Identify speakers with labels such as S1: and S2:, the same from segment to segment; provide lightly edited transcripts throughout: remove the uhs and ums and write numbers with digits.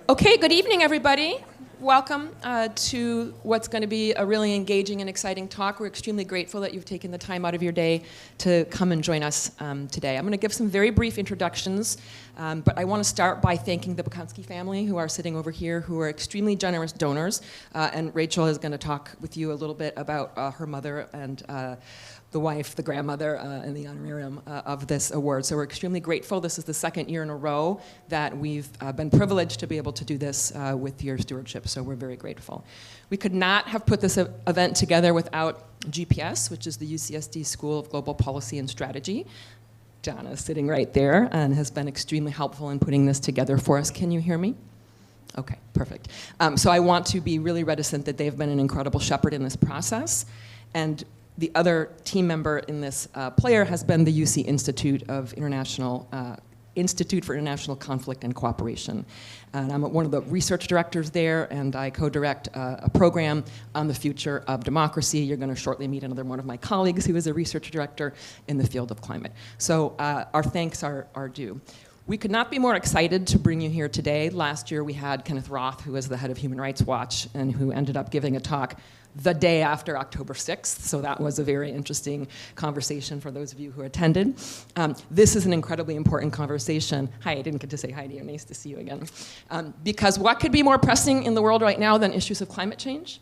S1: Okay, good evening, everybody. Welcome to what's going to be a really engaging and exciting talk. We're extremely grateful that you've taken the time out of your day to come and join us today. I'm going to give some very brief introductions, but I want to start by thanking the Bonkowsky family who are sitting over here, who are extremely generous donors. And Rachel is going to talk with you a little bit about her mother and the wife, the grandmother, and the honorarium of this award. So we're extremely grateful. This is the second year in a row that we've been privileged to be able to do this with your stewardship, so we're very grateful. We could not have put this event together without GPS, which is the UCSD School of Global Policy and Strategy. Donna is sitting right there and has been extremely helpful in putting this together for us. Can you hear me? Okay, perfect. So I want to be really reticent that they've been an incredible shepherd in this process. And the other team member in this player has been the UC Institute for International Conflict and Cooperation. And I'm one of the research directors there, and I co-direct a program on the future of democracy. You're going to shortly meet another one of my colleagues who is a research director in the field of climate. So our thanks are due. We could not be more excited to bring you here today. Last year we had Kenneth Roth, who was the head of Human Rights Watch, and who ended up giving a talk the day after October 6th, so that was a very interesting conversation for those of you who attended. This is an incredibly important conversation. Hi, I didn't get to say hi to you, nice to see you again. Because what could be more pressing in the world right now than issues of climate change?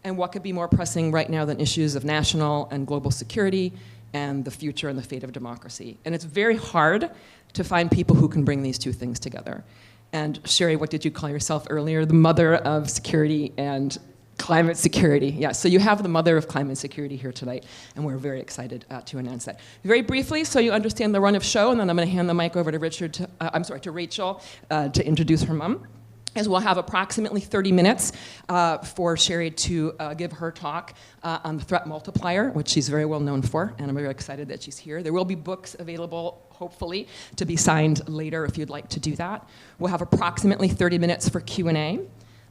S1: And what could be more pressing right now than issues of national and global security and the future and the fate of democracy? And it's very hard to find people who can bring these two things together. And Sherri, what did you call yourself earlier? The mother of security and climate security. Yeah, so you have the mother of climate security here tonight, and we're very excited to announce that. Very briefly, so you understand the run of show, and then I'm going to hand the mic over to Rachel to introduce her mom. As we'll have approximately 30 minutes for Sherri to give her talk on the threat multiplier, which she's very well known for, and I'm very excited that she's here. There will be books available, hopefully, to be signed later if you'd like to do that. We'll have approximately 30 minutes for Q&A.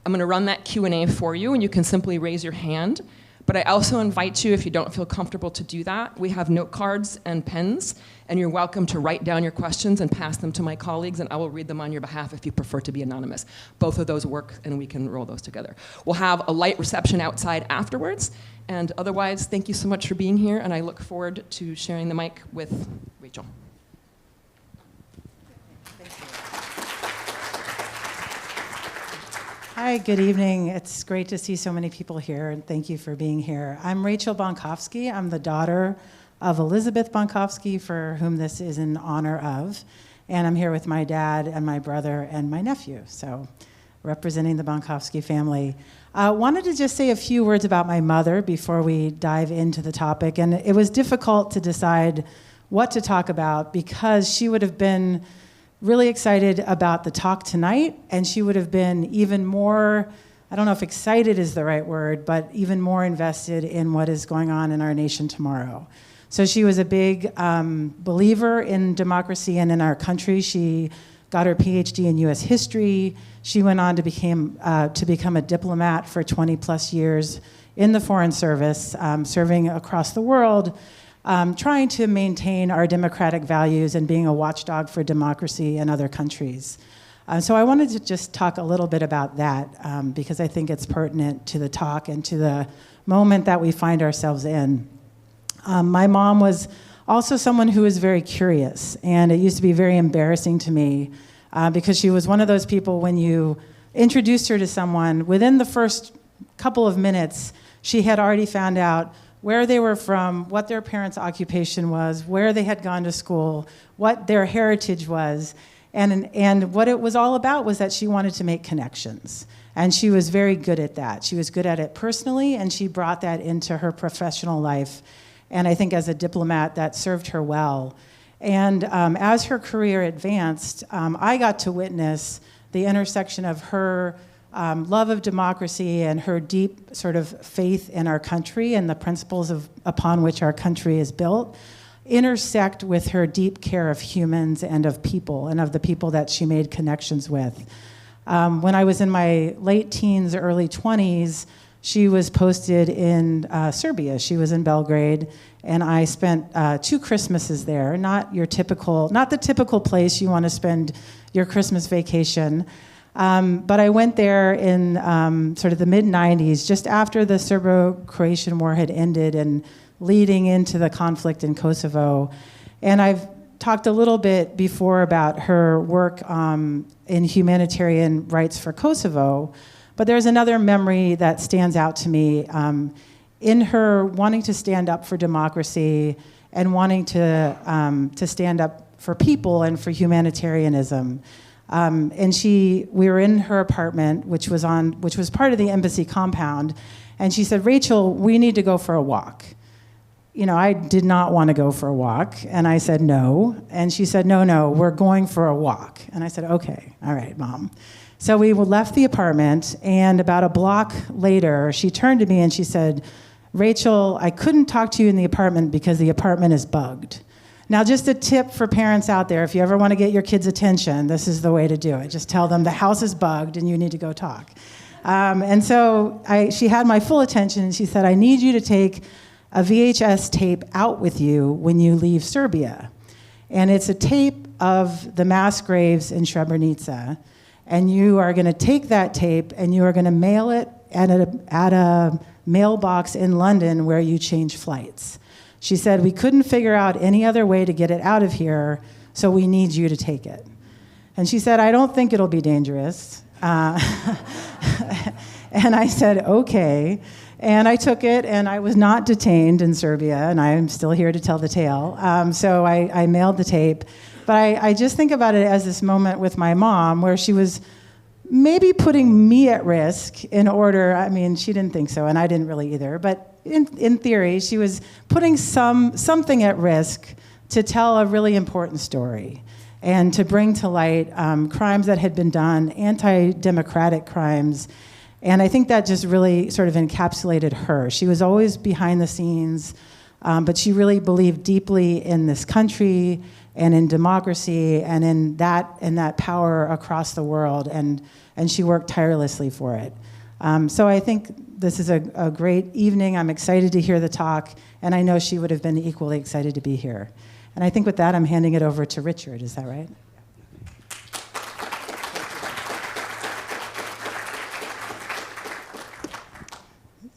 S1: I'm going to run that Q&A for you, and you can simply raise your hand. But I also invite you, if you don't feel comfortable to do that, we have note cards and pens, and you're welcome to write down your questions and pass them to my colleagues, and I will read them on your behalf if you prefer to be anonymous. Both of those work, and we can roll those together. We'll have a light reception outside afterwards, and otherwise, thank you so much for being here, and I look forward to sharing the mic with Rachel.
S2: Hi, good evening. It's great to see so many people here, and thank you for being here. I'm Rachel Bonkowsky. I'm the daughter of Elizabeth Bonkowsky, for whom this is in honor of. And I'm here with my dad and my brother and my nephew, so representing the Bonkowsky family. Wanted to just say a few words about my mother before we dive into the topic. And it was difficult to decide what to talk about because she would have been really excited about the talk tonight, and she would have been even more, I don't know if excited is the right word, but even more invested in what is going on in our nation tomorrow. So she was a big believer in democracy and in our country. She got her PhD in US history. She went on to become a diplomat for 20 plus years in the Foreign Service, serving across the world, trying to maintain our democratic values and being a watchdog for democracy in other countries. So I wanted to just talk a little bit about that because I think it's pertinent to the talk and to the moment that we find ourselves in. My mom was also someone who was very curious, and it used to be very embarrassing to me because she was one of those people when you introduced her to someone, within the first couple of minutes, she had already found out where they were from, what their parents' occupation was, where they had gone to school, what their heritage was. And what it was all about was that she wanted to make connections. And she was very good at that. She was good at it personally, and she brought that into her professional life. And I think as a diplomat, that served her well. And as her career advanced, I got to witness the intersection of her love of democracy and her deep sort of faith in our country and the principles upon which our country is built intersect with her deep care of humans and of people and of the people that she made connections with. When I was in my late teens, early 20s, she was posted in Serbia. She was in Belgrade, and I spent 2 Christmases there. Not the typical place you want to spend your Christmas vacation. But I went there in sort of the mid-90s, just after the Serbo-Croatian War had ended and leading into the conflict in Kosovo. And I've talked a little bit before about her work in humanitarian rights for Kosovo, but there's another memory that stands out to me in her wanting to stand up for democracy and wanting to stand up for people and for humanitarianism. And we were in her apartment, which was part of the embassy compound, and she said, "Rachel, we need to go for a walk." You know, I did not want to go for a walk, and I said no. And she said, no, we're going for a walk. And I said, okay, all right, Mom. So we left the apartment, and about a block later, she turned to me and she said, "Rachel, I couldn't talk to you in the apartment because the apartment is bugged." Now, just a tip for parents out there, if you ever want to get your kids' attention, this is the way to do it. Just tell them the house is bugged and you need to go talk. And so she had my full attention, and she said, "I need you to take a VHS tape out with you when you leave Serbia. And it's a tape of the mass graves in Srebrenica. And you are going to take that tape and you are going to mail it at a mailbox in London where you change flights." She said, "We couldn't figure out any other way to get it out of here, so we need you to take it." And she said, "I don't think it'll be dangerous." And I said, okay. And I took it, and I was not detained in Serbia, and I'm still here to tell the tale. So I mailed the tape. But I just think about it as this moment with my mom where she was maybe putting me at risk in order, I mean, she didn't think so, and I didn't really either, but in theory, she was putting something at risk to tell a really important story and to bring to light crimes that had been done, anti-democratic crimes. And I think that just really sort of encapsulated her. She was always behind the scenes, but she really believed deeply in this country and in democracy and in that power across the world, and she worked tirelessly for it. So I think this is a great evening. I'm excited to hear the talk, and I know she would have been equally excited to be here. And I think with that, I'm handing it over to Richard. Is that right?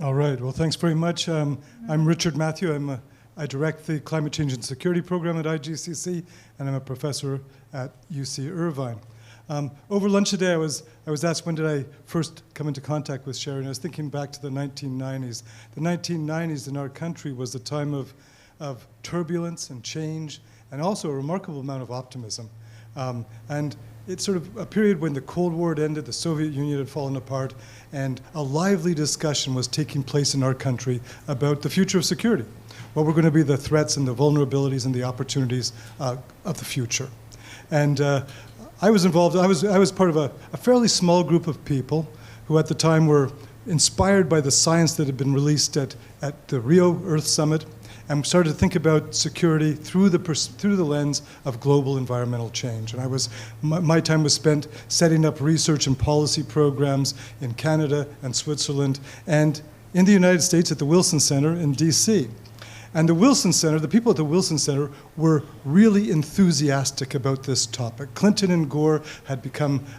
S3: All right. Well, thanks very much. I'm Richard Matthew. I direct the Climate Change and Security Program at IGCC, and I'm a professor at UC Irvine. Over lunch today, I was asked when did I first come into contact with Sherri, and I was thinking back to the 1990s. The 1990s in our country was a time of turbulence and change, and also a remarkable amount of optimism. And it's sort of a period when the Cold War had ended, the Soviet Union had fallen apart, and a lively discussion was taking place in our country about the future of security. What were going to be the threats and the vulnerabilities and the opportunities of the future. And I was involved, I was part of a fairly small group of people who at the time were inspired by the science that had been released at the Rio Earth Summit, and started to think about security through the lens of global environmental change. And my time was spent setting up research and policy programs in Canada and Switzerland, and in the United States at the Wilson Center in DC. And the Wilson Center, the people at the Wilson Center were really enthusiastic about this topic. Clinton and Gore had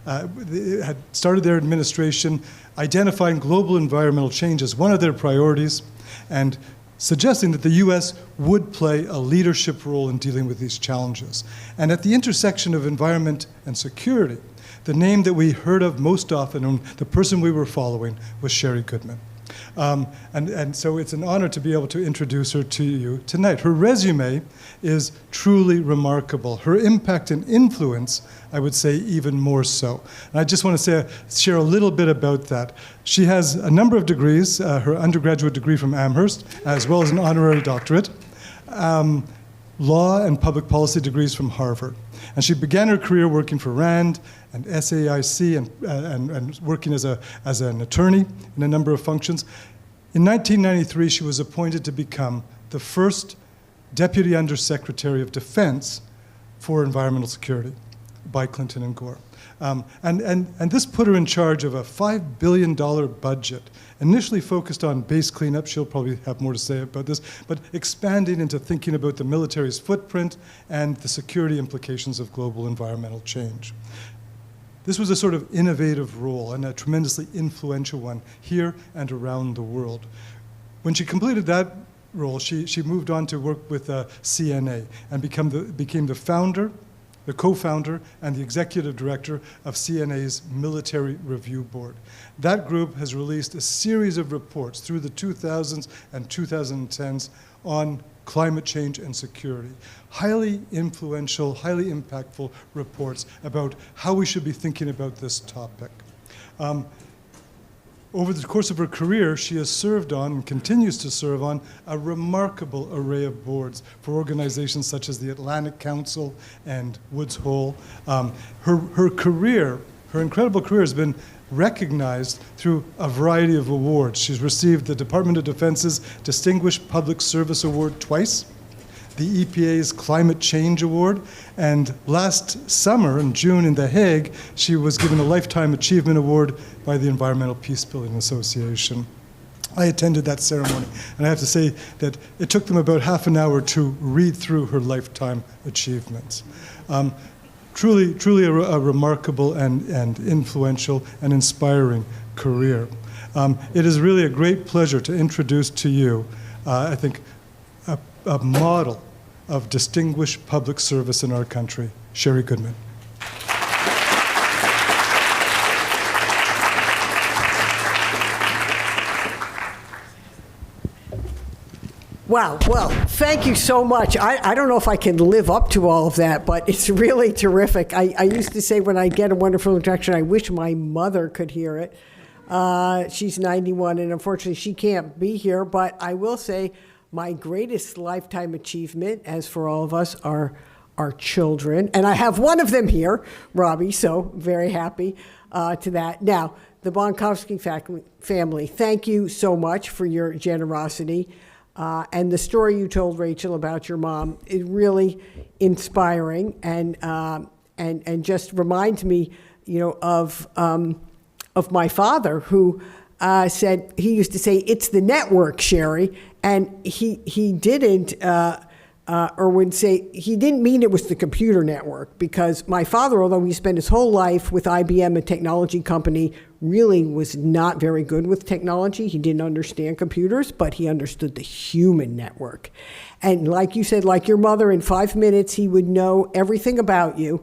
S3: had started their administration identifying global environmental change as one of their priorities, and suggesting that the US would play a leadership role in dealing with these challenges. And at the intersection of environment and security, the name that we heard of most often, and the person we were following, was Sherri Goodman. And so it's an honor to be able to introduce her to you tonight. Her resume is truly remarkable. Her impact and influence, I would say, even more so. And I just want to share a little bit about that. She has a number of degrees, her undergraduate degree from Amherst, as well as an honorary doctorate, law and public policy degrees from Harvard. And she began her career working for RAND and SAIC and working as an attorney in a number of functions. In 1993, she was appointed to become the first Deputy Undersecretary of Defense for Environmental Security by Clinton and Gore. And this put her in charge of a $5 billion budget, initially focused on base cleanup. She'll probably have more to say about this, but expanding into thinking about the military's footprint and the security implications of global environmental change. This was a sort of innovative role and a tremendously influential one here and around the world. When she completed that role, she moved on to work with CNA and became the founder, the co-founder, and the executive director of CNA's Military Review Board. That group has released a series of reports through the 2000s and 2010s on climate change and security. Highly influential, highly impactful reports about how we should be thinking about this topic. Over the course of her career, she has served on and continues to serve on a remarkable array of boards for organizations such as the Atlantic Council and Woods Hole. Her career, her incredible career, has been recognized through a variety of awards. She's received the Department of Defense's Distinguished Public Service Award twice, the EPA's Climate Change Award, and last summer, in June, in The Hague, she was given a Lifetime Achievement Award by the Environmental Peacebuilding Association. I attended that ceremony, and I have to say that it took them about half an hour to read through her lifetime achievements. Truly a remarkable and influential and inspiring career. It is really a great pleasure to introduce to you, I think, a model of distinguished public service in our country, Sherri Goodman.
S4: Wow, well, thank you so much. I don't know if I can live up to all of that, but it's really terrific. I used to say when I get a wonderful introduction, I wish my mother could hear it. She's 91, and unfortunately she can't be here, but I will say my greatest lifetime achievement, as for all of us, are our children. And I have one of them here, Robbie, so very happy to that. Now, the Bonkowsky family, thank you so much for your generosity. And the story you told, Rachel, about your mom is really inspiring and just reminds me, of my father, who said, he used to say, "It's the network, Sherri," and he didn't, or would say, he didn't mean it was the computer network, because my father, although he spent his whole life with IBM, a technology company, really was not very good with technology. He didn't understand computers, but he understood the human network. And like you said, like your mother, in 5 minutes, he would know everything about you,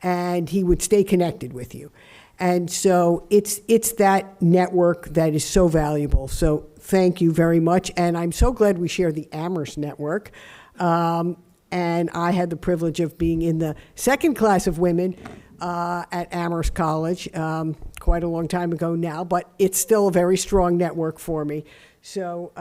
S4: and he would stay connected with you. And so it's that network that is so valuable. So thank you very much. And I'm so glad we share the Amherst network. And I had the privilege of being in the second class of women at Amherst College quite a long time ago now, but it's still a very strong network for me. So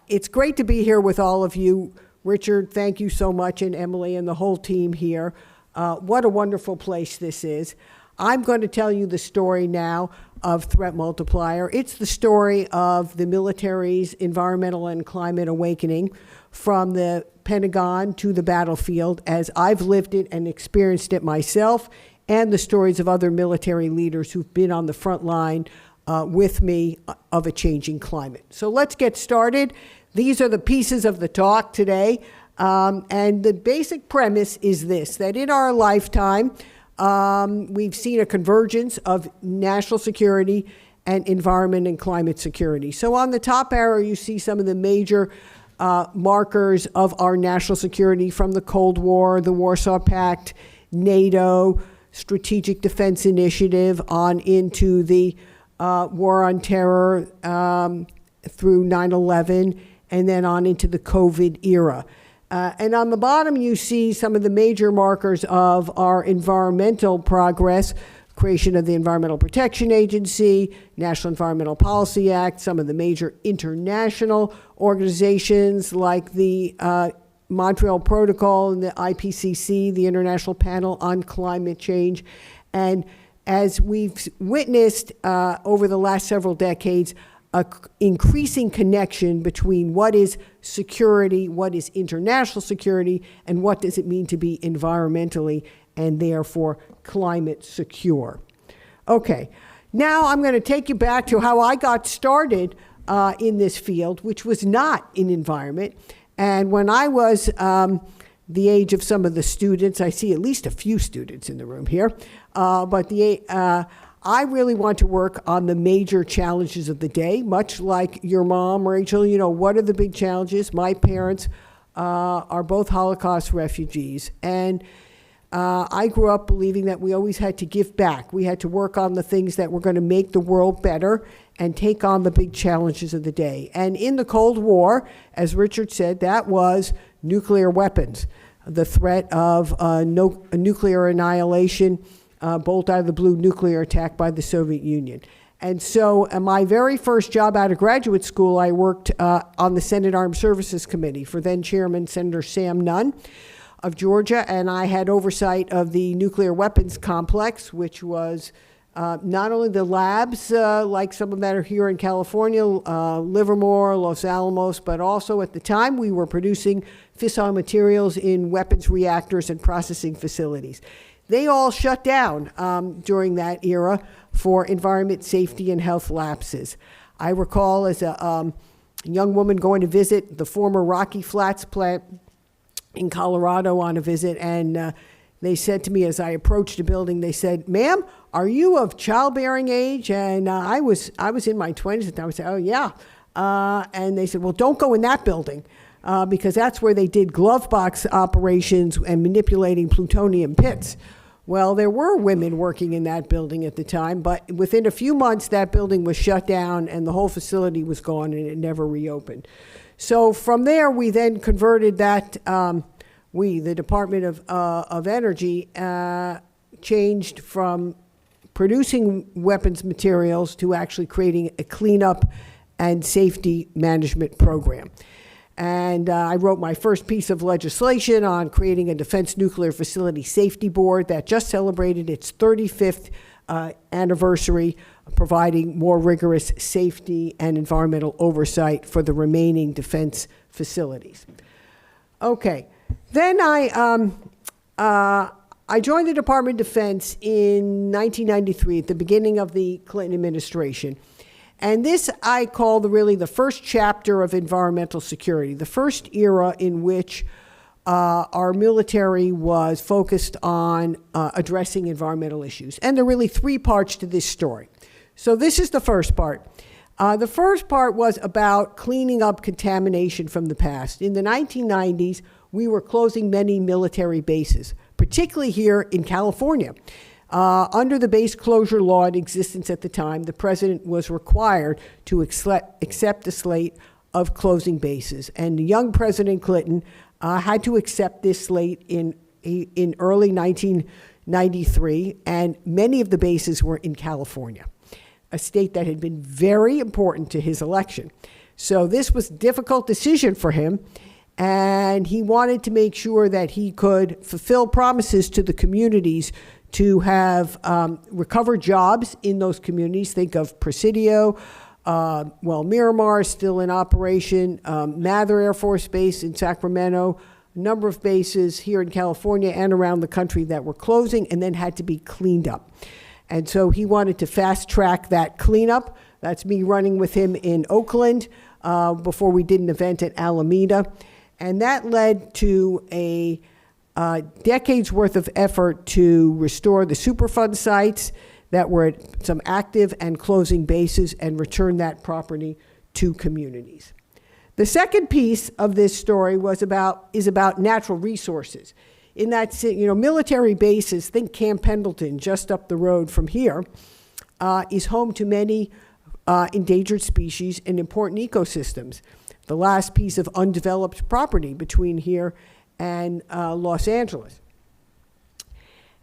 S4: it's great to be here with all of you. Richard, thank you so much, and Emilie and the whole team here. What a wonderful place this is. I'm going to tell you the story now of Threat Multiplier. It's the story of the military's environmental and climate awakening from the Pentagon to the battlefield, as I've lived it and experienced it myself, and the stories of other military leaders who've been on the front line with me of a changing climate. So let's get started. These are the pieces of the talk today. And the basic premise is this, that in our lifetime, we've seen a convergence of national security and environment and climate security. So on the top arrow, you see some of the major markers of our national security from the Cold War, the Warsaw Pact, NATO, Strategic Defense Initiative, on into the War on Terror through 9/11, and then on into the COVID era. And on the bottom, you see some of the major markers of our environmental progress: creation of the Environmental Protection Agency, National Environmental Policy Act, some of the major international organizations like the Montreal Protocol and the IPCC, the International Panel on Climate Change. And as we've witnessed over the last several decades, an increasing connection between what is security, what is international security, and what does it mean to be environmentally and therefore climate secure. Okay, now I'm going to take you back to how I got started in this field, which was not in environment. And when I was the age of some of the students. I see at least a few students in the room here. I really want to work on the major challenges of the day, much like your mom, Rachel. You know, what are the big challenges? My parents are both Holocaust refugees. And I grew up believing that we always had to give back. We had to work on the things that were going to make the world better and take on the big challenges of the day. And in the Cold War, as Richard said, that was nuclear weapons, the threat of nuclear annihilation, bolt out of the blue nuclear attack by the Soviet Union. And so my very first job out of graduate school, I worked on the Senate Armed Services Committee for then Chairman Senator Sam Nunn of Georgia, and I had oversight of the nuclear weapons complex, which was not only the labs, like some of that are here in California, Livermore, Los Alamos, but also at the time we were producing fissile materials in weapons reactors and processing facilities. They all shut down during that era for environment, safety, and health lapses. I recall as a young woman going to visit the former Rocky Flats plant in Colorado on a visit, and they said to me as I approached the building, they said, "Ma'am, are you of childbearing age?" And I was in my 20s at the time. I said, "Oh, yeah." And they said, "Well, don't go in that building because that's where they did glove box operations and manipulating plutonium pits." Well, there were women working in that building at the time, but within a few months, that building was shut down and the whole facility was gone and it never reopened. So from there, we then converted that, the Department of Energy, changed from producing weapons materials to actually creating a cleanup and safety management program. And I wrote my first piece of legislation on creating a Defense Nuclear Facility Safety Board that just celebrated its 35th anniversary, providing more rigorous safety and environmental oversight for the remaining defense facilities. Okay, then I joined the Department of Defense in 1993 at the beginning of the Clinton administration. And this I call really the first chapter of environmental security, the first era in which our military was focused on addressing environmental issues. And there are really three parts to this story. So this is the first part. The first part was about cleaning up contamination from the past. In the 1990s, we were closing many military bases, particularly here in California. Under the base closure law in existence at the time, the president was required to accept a slate of closing bases. And young President Clinton had to accept this slate in early 1993, and many of the bases were in California, a state that had been very important to his election. So this was a difficult decision for him, and he wanted to make sure that he could fulfill promises to the communities to have recovered jobs in those communities. Think of Presidio, Miramar is still in operation, Mather Air Force Base in Sacramento, a number of bases here in California and around the country that were closing and then had to be cleaned up. And so he wanted to fast track that cleanup. That's me running with him in Oakland before we did an event at Alameda. And that led to a decades worth of effort to restore the Superfund sites that were at some active and closing bases and return that property to communities. The second piece of this story is about natural resources. In that, military bases, think Camp Pendleton, just up the road from here, is home to many endangered species and important ecosystems. The last piece of undeveloped property between here and Los Angeles.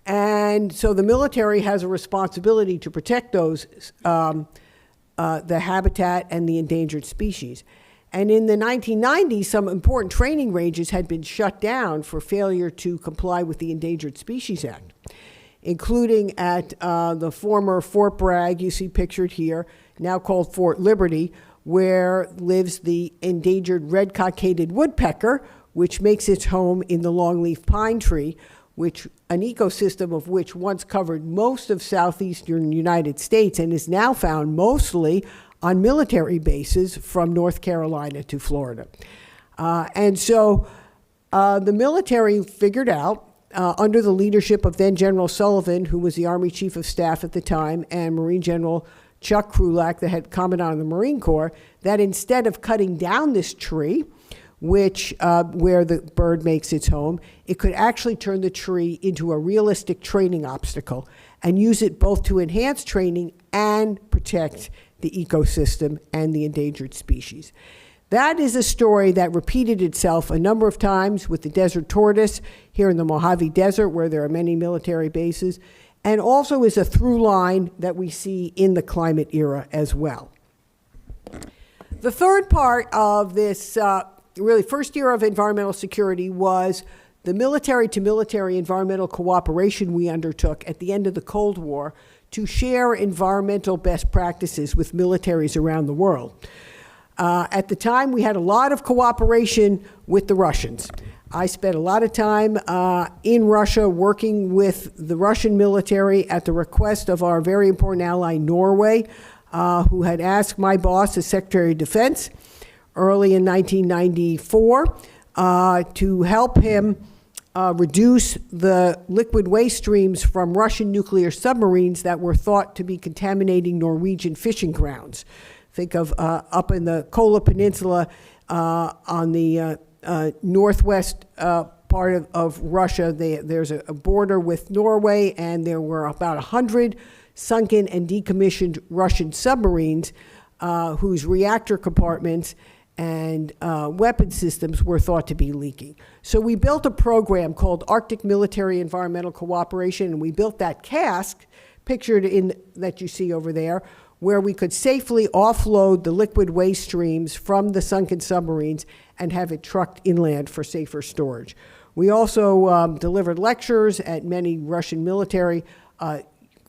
S4: And so the military has a responsibility to protect those, the habitat and the endangered species. And in the 1990s, some important training ranges had been shut down for failure to comply with the Endangered Species Act, including at the former Fort Bragg, you see pictured here, now called Fort Liberty, where lives the endangered red-cockaded woodpecker, which makes its home in the longleaf pine tree, an ecosystem of which once covered most of southeastern United States and is now found mostly on military bases from North Carolina to Florida. And so the military figured out, under the leadership of then General Sullivan, who was the Army Chief of Staff at the time, and Marine General Chuck Krulak, the head commandant of the Marine Corps, that instead of cutting down this tree, which where the bird makes its home, it could actually turn the tree into a realistic training obstacle and use it both to enhance training and protect the ecosystem and the endangered species. That is a story that repeated itself a number of times with the desert tortoise here in the Mojave Desert, where there are many military bases, and also is a through line that we see in the climate era as well. The third part of this really first era of environmental security was the military-to-military environmental cooperation we undertook at the end of the Cold War to share environmental best practices with militaries around the world. At the time, we had a lot of cooperation with the Russians. I spent a lot of time in Russia working with the Russian military at the request of our very important ally, Norway, who had asked my boss, as Secretary of Defense, early in 1994, to help him reduce the liquid waste streams from Russian nuclear submarines that were thought to be contaminating Norwegian fishing grounds. Think of up in the Kola Peninsula on the northwest part of Russia. There's a border with Norway, and there were about 100 sunken and decommissioned Russian submarines whose reactor compartments and weapon systems were thought to be leaking. So we built a program called Arctic Military Environmental Cooperation, and we built that cask, pictured in that you see over there, where we could safely offload the liquid waste streams from the sunken submarines and have it trucked inland for safer storage. We also delivered lectures at many Russian military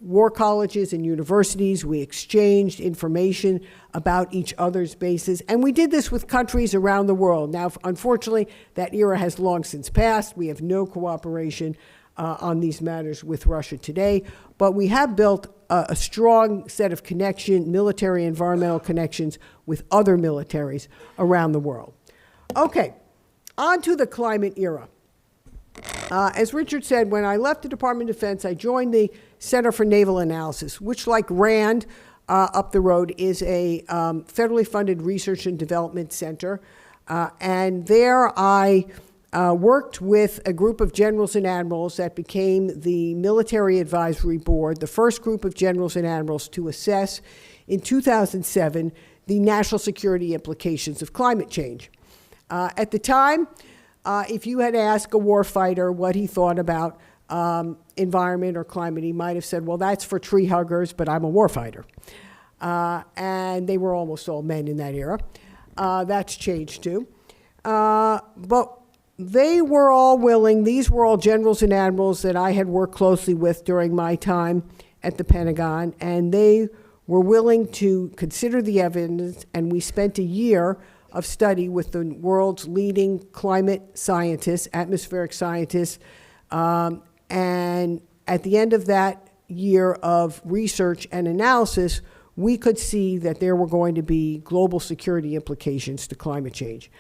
S4: war colleges and universities. We exchanged information about each other's bases, and we did this with countries around the world. Now, unfortunately, that era has long since passed. We have no cooperation on these matters with Russia today, but we have built a strong set of military environmental connections with other militaries around the world. Okay, on to the climate era. As Richard said, when I left the Department of Defense, I joined the Center for Naval Analysis, which, like RAND up the road, is a federally funded research and development center. And there I worked with a group of generals and admirals that became the Military Advisory Board, the first group of generals and admirals to assess, in 2007, the national security implications of climate change. At the time, if you had asked a warfighter what he thought about environment or climate, he might have said, well, that's for tree huggers, but I'm a warfighter. And they were almost all men in that era. That's changed too. But they were all willing, these were all generals and admirals that I had worked closely with during my time at the Pentagon, and they were willing to consider the evidence, and we spent a year of study with the world's leading climate scientists, atmospheric scientists, and at the end of that year of research and analysis, we could see that there were going to be global security implications to climate change.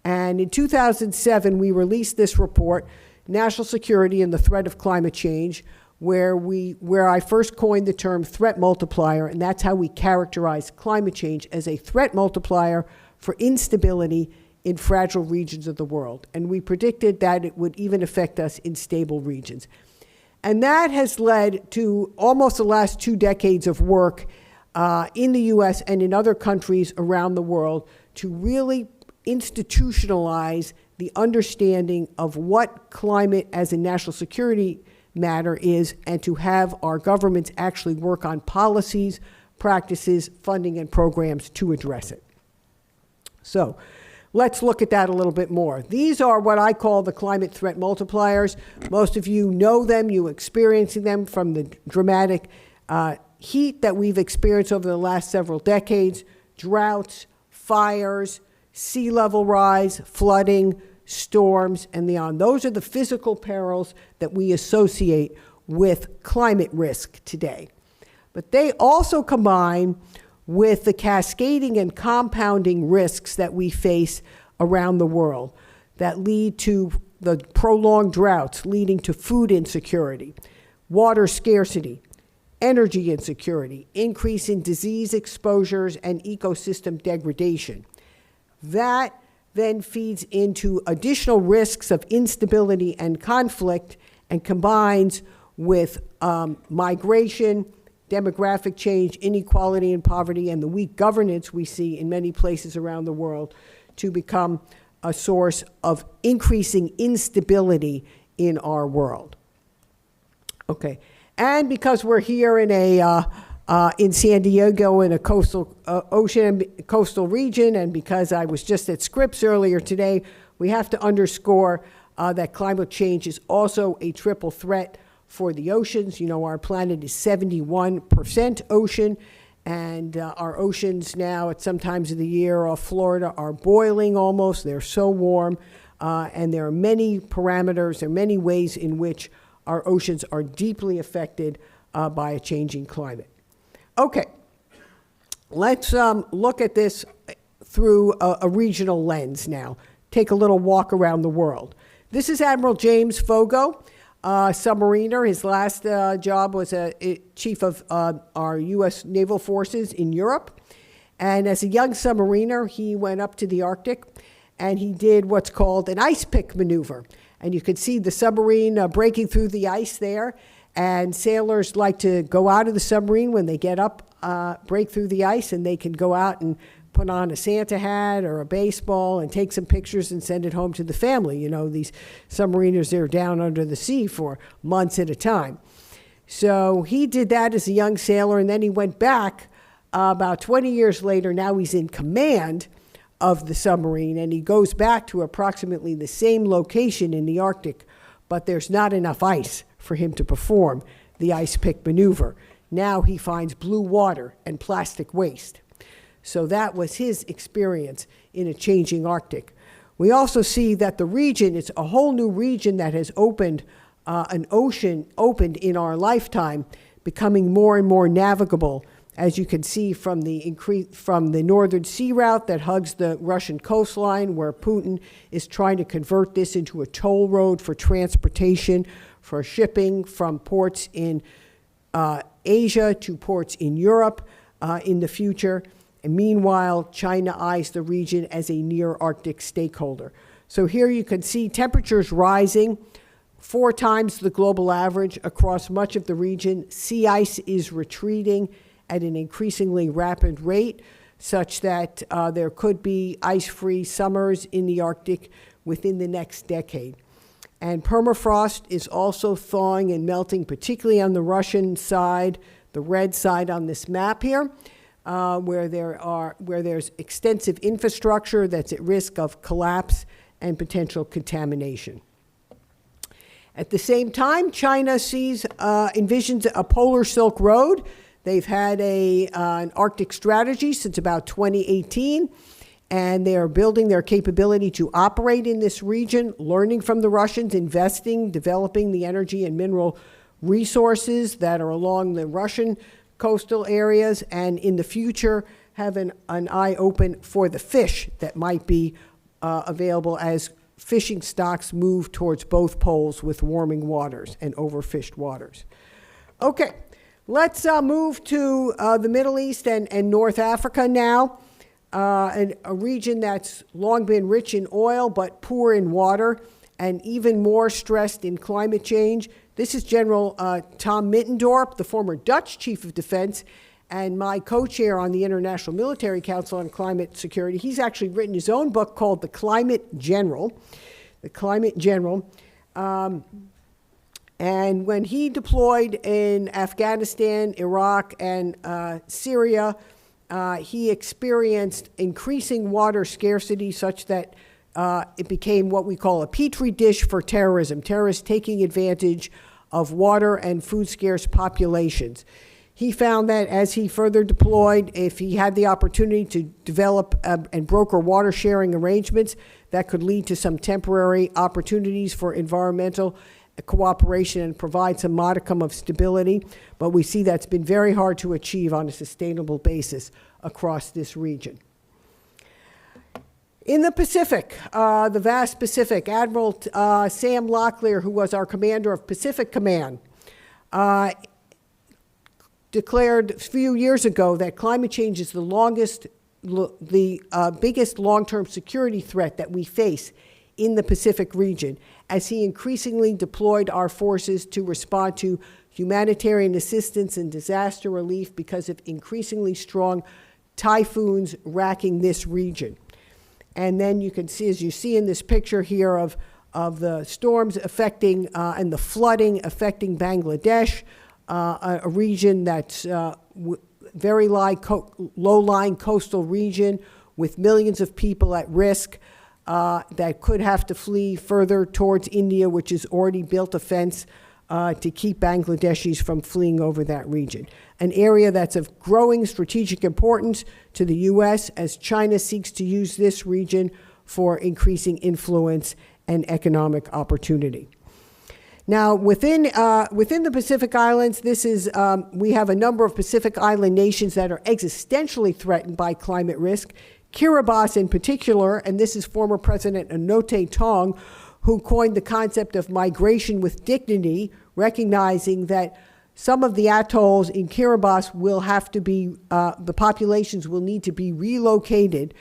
S4: And in 2007, we released this report, National Security and the Threat of Climate Change, where I first coined the term threat multiplier, and that's how we characterize climate change as a threat multiplier for instability in fragile regions of the world. And we predicted that it would even affect us in stable regions. And that has led to almost the last 2 decades of work in the US and in other countries around the world to really institutionalize the understanding of what climate as a national security matter is, and to have our governments actually work on policies, practices, funding, and programs to address it. So let's look at that a little bit more. These are what I call the climate threat multipliers. Most of you know them, you experiencing them from the dramatic heat that we've experienced over the last several decades, droughts, fires, sea level rise, flooding, storms, and beyond. Those are the physical perils that we associate with climate risk today. But they also combine with the cascading and compounding risks that we face around the world that lead to the prolonged droughts leading to food insecurity, water scarcity, energy insecurity, increase in disease exposures, and ecosystem degradation. That then feeds into additional risks of instability and conflict and combines with migration, demographic change, inequality and poverty, and the weak governance we see in many places around the world to become a source of increasing instability in our world. Okay, and because we're here in in San Diego in a coastal coastal region, and because I was just at Scripps earlier today, we have to underscore that climate change is also a triple threat for the oceans. You know, our planet is 71% ocean, and our oceans now at some times of the year off Florida are boiling almost. They're so warm, and there are many parameters, there are many ways in which our oceans are deeply affected by a changing climate. Okay, let's look at this through a regional lens now. Take a little walk around the world. This is Admiral James Fogo, submariner. His last job was chief of our U.S. naval forces in Europe. And as a young submariner, he went up to the Arctic and he did what's called an ice pick maneuver. And you could see the submarine breaking through the ice there. And sailors like to go out of the submarine when they get up, break through the ice, and they can go out and put on a Santa hat or a baseball and take some pictures and send it home to the family. You know, these submariners, they're down under the sea for months at a time. So he did that as a young sailor, and then he went back about 20 years later. Now he's in command of the submarine, and he goes back to approximately the same location in the Arctic, but there's not enough ice for him to perform the ice pick maneuver. Now he finds blue water and plastic waste. So that was his experience in a changing Arctic. We also see that the region, it's a whole new region that has opened, an ocean opened in our lifetime, becoming more and more navigable, as you can see from the northern sea route that hugs the Russian coastline, where Putin is trying to convert this into a toll road for transportation, for shipping from ports in Asia to ports in Europe in the future. And meanwhile, China eyes the region as a near Arctic stakeholder. So here you can see temperatures rising 4 times the global average across much of the region. Sea ice is retreating at an increasingly rapid rate, such that there could be ice-free summers in the Arctic within the next decade. And permafrost is also thawing and melting, particularly on the Russian side, the red side on this map here, where there's extensive infrastructure that's at risk of collapse and potential contamination. At the same time, China envisions a polar Silk Road. They've had an Arctic strategy since about 2018. And they are building their capability to operate in this region, learning from the Russians, investing, developing the energy and mineral resources that are along the Russian coastal areas, and in the future have an eye open for the fish that might be available as fishing stocks move towards both poles with warming waters and overfished waters. Okay, let's move to the Middle East and North Africa now. A region that's long been rich in oil but poor in water and even more stressed in climate change. This is General Tom Mittendorp, the former Dutch Chief of Defense and my co-chair on the International Military Council on Climate Security. He's actually written his own book called The Climate General. The Climate General. And when he deployed in Afghanistan, Iraq, and Syria, he experienced increasing water scarcity such that it became what we call a petri dish for terrorism, terrorists taking advantage of water and food-scarce populations. He found that as he further deployed, if he had the opportunity to develop and broker water-sharing arrangements, that could lead to some temporary opportunities for environmental cooperation and provide some modicum of stability, but we see that's been very hard to achieve on a sustainable basis across this region. In the Pacific, the vast Pacific, Admiral Sam Locklear, who was our commander of Pacific Command, declared a few years ago that climate change is the biggest long-term security threat that we face in the Pacific region, as he increasingly deployed our forces to respond to humanitarian assistance and disaster relief because of increasingly strong typhoons racking this region. And then you can see, as you see in this picture here, of the storms affecting and the flooding affecting Bangladesh, a region that's very low-lying coastal region with millions of people at risk that could have to flee further towards India, which has already built a fence to keep Bangladeshis from fleeing over that region. An area that's of growing strategic importance to the U.S. as China seeks to use this region for increasing influence and economic opportunity. Now, within the Pacific Islands, we have a number of Pacific Island nations that are existentially threatened by climate risk. Kiribati in particular, and this is former President Anote Tong, who coined the concept of migration with dignity, recognizing that some of the atolls in Kiribati will have to be, the populations will need to be relocated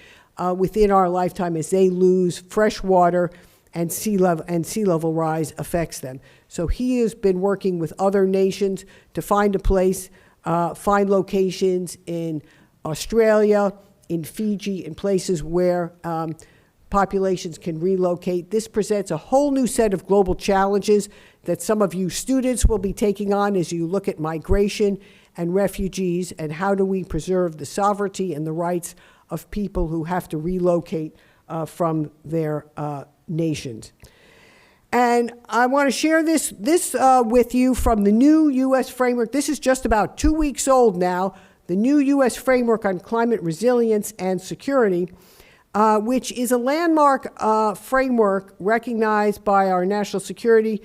S4: within our lifetime as they lose fresh water and sea level rise affects them. So he has been working with other nations to find a place, find locations in Australia, in Fiji, in places where populations can relocate. This presents a whole new set of global challenges that some of you students will be taking on as you look at migration and refugees, and how do we preserve the sovereignty and the rights of people who have to relocate from their nations. And I want to share this with you from the new U.S. framework. This is just about 2 weeks old now, the new U.S. framework on climate resilience and security, which is a landmark framework recognized by our National Security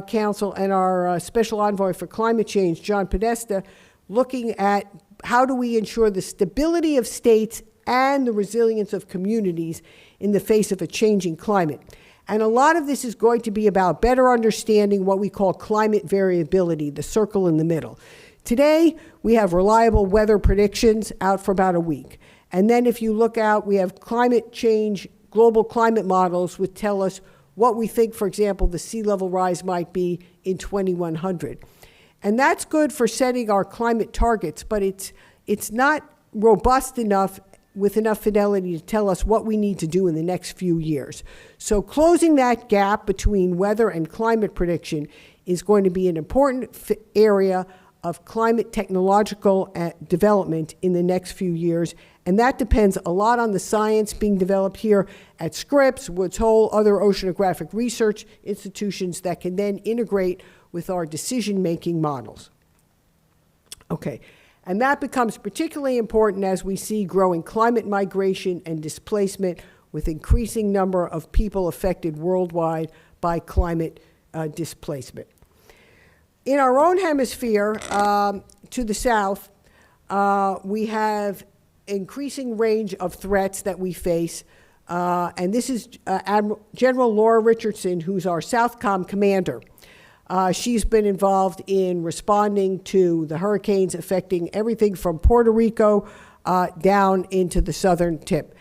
S4: Council and our Special Envoy for Climate Change, John Podesta, looking at how do we ensure the stability of states and the resilience of communities in the face of a changing climate. And a lot of this is going to be about better understanding what we call climate variability, the circle in the middle. Today, we have reliable weather predictions out for about a week. And then if you look out, we have climate change, global climate models which tell us what we think, for example, the sea level rise might be in 2100. And that's good for setting our climate targets, but it's not robust enough with enough fidelity to tell us what we need to do in the next few years. So closing that gap between weather and climate prediction is going to be an important area of climate technological development in the next few years. And that depends a lot on the science being developed here at Scripps, Woods Hole, other oceanographic research institutions that can then integrate with our decision-making models. Okay. And that becomes particularly important as we see growing climate migration and displacement with increasing number of people affected worldwide by climate displacement. In our own hemisphere, to the south, we have increasing range of threats that we face. And this is General Laura Richardson, who's our Southcom commander. She's been involved in responding to the hurricanes affecting everything from Puerto Rico down into the southern tip,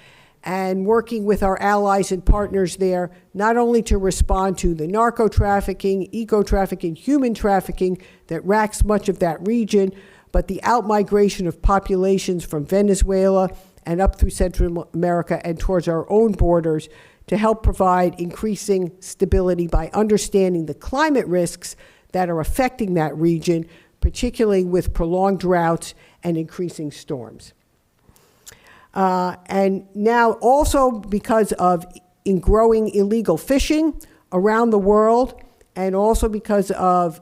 S4: and working with our allies and partners there, not only to respond to the narco-trafficking, eco-trafficking, human trafficking that racks much of that region, but the out-migration of populations from Venezuela and up through Central America and towards our own borders, to help provide increasing stability by understanding the climate risks that are affecting that region, particularly with prolonged droughts and increasing storms. And now also because of growing illegal fishing around the world, and also because of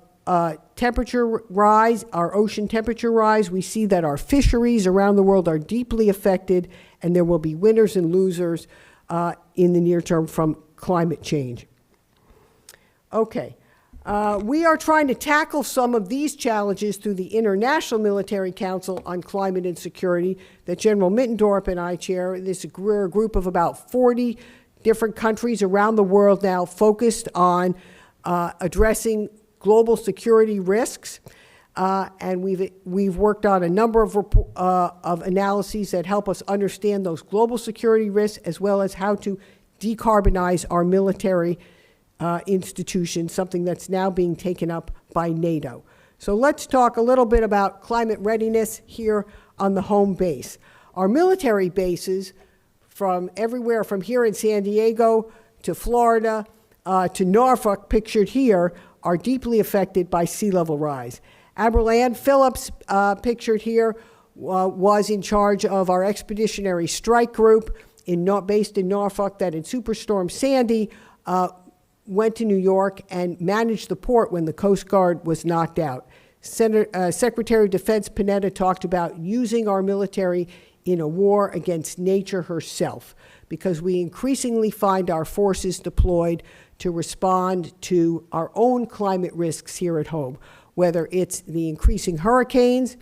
S4: temperature rise, our ocean temperature rise, we see that our fisheries around the world are deeply affected, and there will be winners and losers in the near term from climate change. Okay, We are trying to tackle some of these challenges through the International Military Council on Climate and Security that General Mittendorf and I chair. We're a group of about 40 different countries around the world now focused on addressing global security risks. And we've worked on a number of analyses that help us understand those global security risks, as well as how to decarbonize our military institutions, something that's now being taken up by NATO. So let's talk a little bit about climate readiness here on the home base. Our military bases, from everywhere from here in San Diego to Florida to Norfolk, pictured here, are deeply affected by sea level rise. Admiral Ann Phillips, pictured here, was in charge of our expeditionary strike group based in Norfolk that in Superstorm Sandy went to New York and managed the port when the Coast Guard was knocked out. Secretary of Defense Panetta talked about using our military in a war against nature herself, because we increasingly find our forces deployed to respond to our own climate risks here at home, whether it's the increasing hurricanes,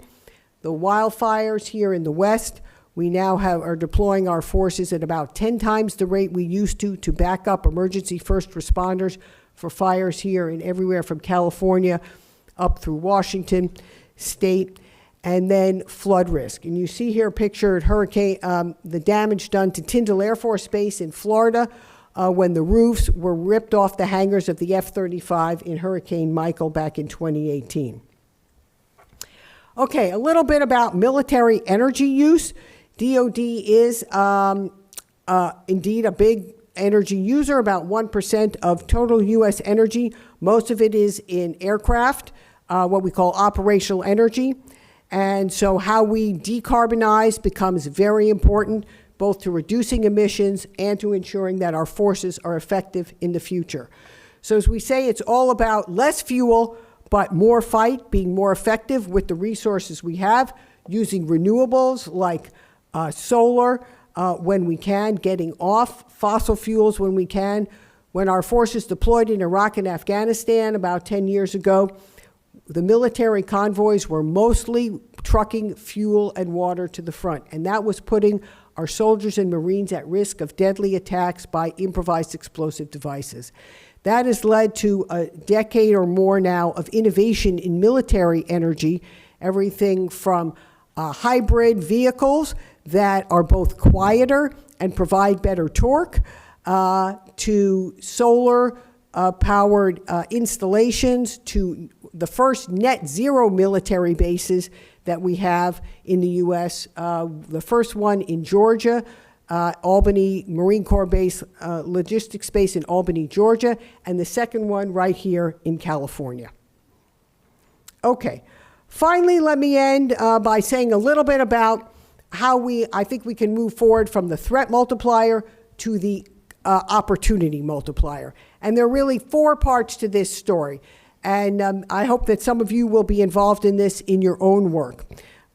S4: the wildfires here in the West. We now are deploying our forces at about 10 times the rate we used to back up emergency first responders for fires here and everywhere from California up through Washington State, and then flood risk. And you see here pictured the damage done to Tyndall Air Force Base in Florida when the roofs were ripped off the hangars of the F-35 in Hurricane Michael back in 2018. Okay, a little bit about military energy use. DOD is indeed a big energy user, about 1% of total U.S. energy. Most of it is in aircraft, what we call operational energy. And so how we decarbonize becomes very important, both to reducing emissions and to ensuring that our forces are effective in the future. So as we say, it's all about less fuel, but more fight, being more effective with the resources we have, using renewables like solar when we can, getting off fossil fuels when we can. When our forces deployed in Iraq and Afghanistan about 10 years ago, the military convoys were mostly trucking fuel and water to the front, and that was putting our soldiers and Marines at risk of deadly attacks by improvised explosive devices. That has led to a decade or more now of innovation in military energy, everything from hybrid vehicles that are both quieter and provide better torque, to solar-powered installations, to the first net zero military bases that we have in the U.S. The first one in Georgia, Albany Marine Corps Base, logistics base in Albany, Georgia, and the second one right here in California. Okay, finally, let me end by saying a little bit about how I think we can move forward from the threat multiplier to the opportunity multiplier. And there are really 4 parts to this story. And I hope that some of you will be involved in this in your own work,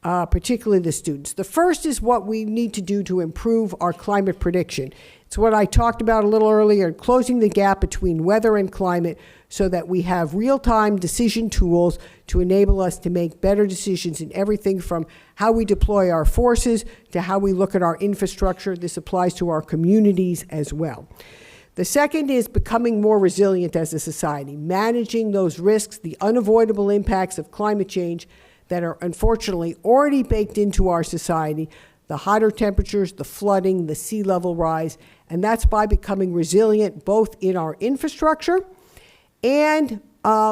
S4: particularly the students. The first is what we need to do to improve our climate prediction. It's what I talked about a little earlier, closing the gap between weather and climate so that we have real-time decision tools to enable us to make better decisions in everything from how we deploy our forces to how we look at our infrastructure. This applies to our communities as well. The second is becoming more resilient as a society, managing those risks, the unavoidable impacts of climate change that are unfortunately already baked into our society, the hotter temperatures, the flooding, the sea level rise, and that's by becoming resilient both in our infrastructure and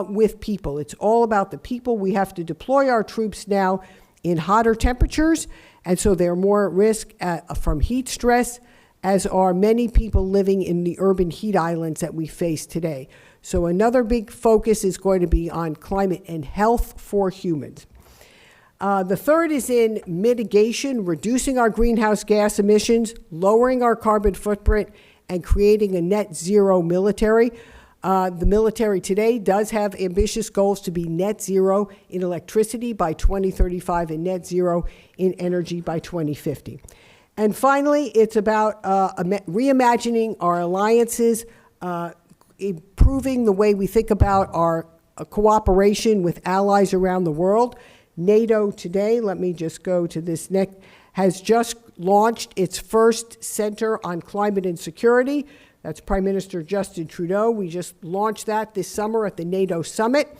S4: with people. It's all about the people. We have to deploy our troops now in hotter temperatures, and so they're more at risk from heat stress, as are many people living in the urban heat islands that we face today. So another big focus is going to be on climate and health for humans. The third is in mitigation, reducing our greenhouse gas emissions, lowering our carbon footprint, and creating a net zero military. The military today does have ambitious goals to be net zero in electricity by 2035 and net zero in energy by 2050. And finally, it's about reimagining our alliances improving the way we think about our cooperation with allies around the world. NATO today, let me just go to this next, has just launched its first Center on Climate and Security. That's Prime Minister Justin Trudeau. We just launched that this summer at the NATO Summit.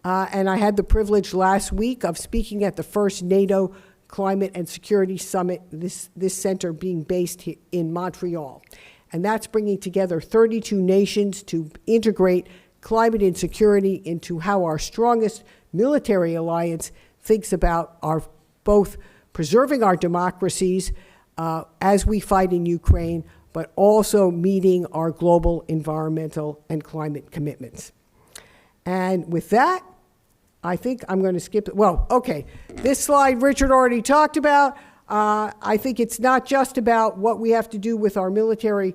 S4: And I had the privilege last week of speaking at the first NATO Climate and Security Summit, this center being based in Montreal. And that's bringing together 32 nations to integrate climate and security into how our strongest military alliance thinks about our both preserving our democracies as we fight in Ukraine, but also meeting our global environmental and climate commitments. And with that, I think I'm going to skip it. Well, okay, this slide Richard already talked about. I think it's not just about what we have to do with our military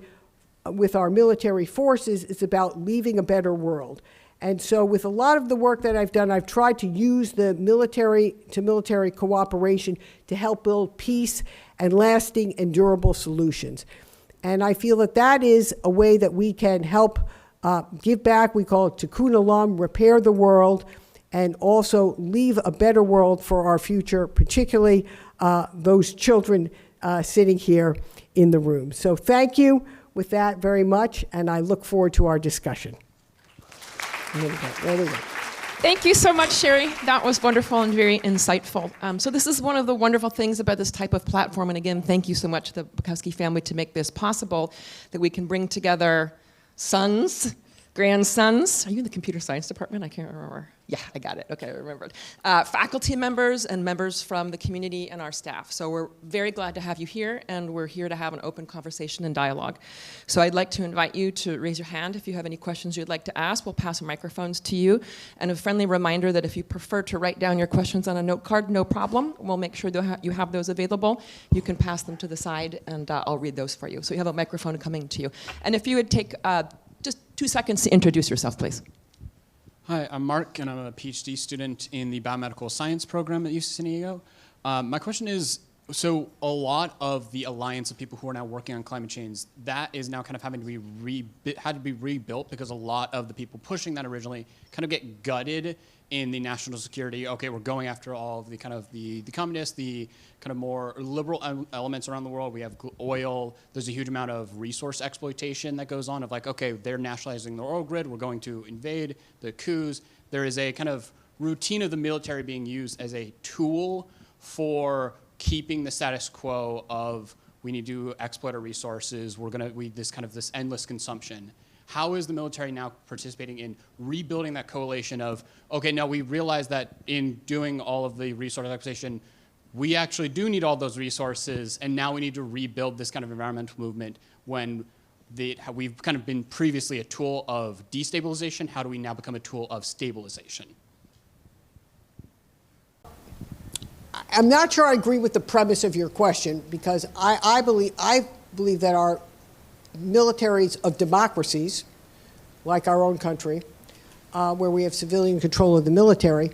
S4: forces. It's about leaving a better world. And so with a lot of the work that I've done, I've tried to use the military-to-military cooperation to help build peace and lasting and durable solutions. And I feel that that is a way that we can help give back. We call it tikkun olam, repair the world, and also leave a better world for our future, particularly those children sitting here in the room. So thank you with that very much, and I look forward to our discussion. There we go.
S1: Thank you so much, Sherri. That was wonderful and very insightful. So this is one of the wonderful things about this type of platform. And again, thank you so much to the Bonkowsky family to make this possible, that we can bring together sons, grandsons. Are you in the computer science department? I can't remember. Yeah, I got it. Okay, I remembered. Faculty members and members from the community and our staff. So we're very glad to have you here, and we're here to have an open conversation and dialogue. So I'd like to invite you to raise your hand if you have any questions you'd like to ask. We'll pass microphones to you. And a friendly reminder that if you prefer to write down your questions on a note card, no problem. We'll make sure that you have those available. You can pass them to the side, and I'll read those for you. So you have a microphone coming to you. And if you would take just 2 seconds to introduce yourself, please.
S5: Hi, I'm Mark, and I'm a PhD student in the biomedical science program at UC San Diego. My question is, so a lot of the alliance of people who are now working on climate change, that is now kind of having to be rebuilt because a lot of the people pushing that originally kind of get gutted in the national security. Okay, we're going after all of the kind of the communists, the kind of more liberal elements around the world. We have oil. There's a huge amount of resource exploitation that goes on of like, okay, they're nationalizing the oil grid. We're going to invade the coups. There is a kind of routine of the military being used as a tool for keeping the status quo of we need to exploit our resources. This endless consumption. How is the military now participating in rebuilding that coalition of, okay, now we realize that in doing all of the resource exploitation, we actually do need all those resources, and now we need to rebuild this kind of environmental movement when we've kind of been previously a tool of destabilization. How do we now become a tool of stabilization?
S4: I'm not sure I agree with the premise of your question, because I believe that our militaries of democracies, like our own country, where we have civilian control of the military,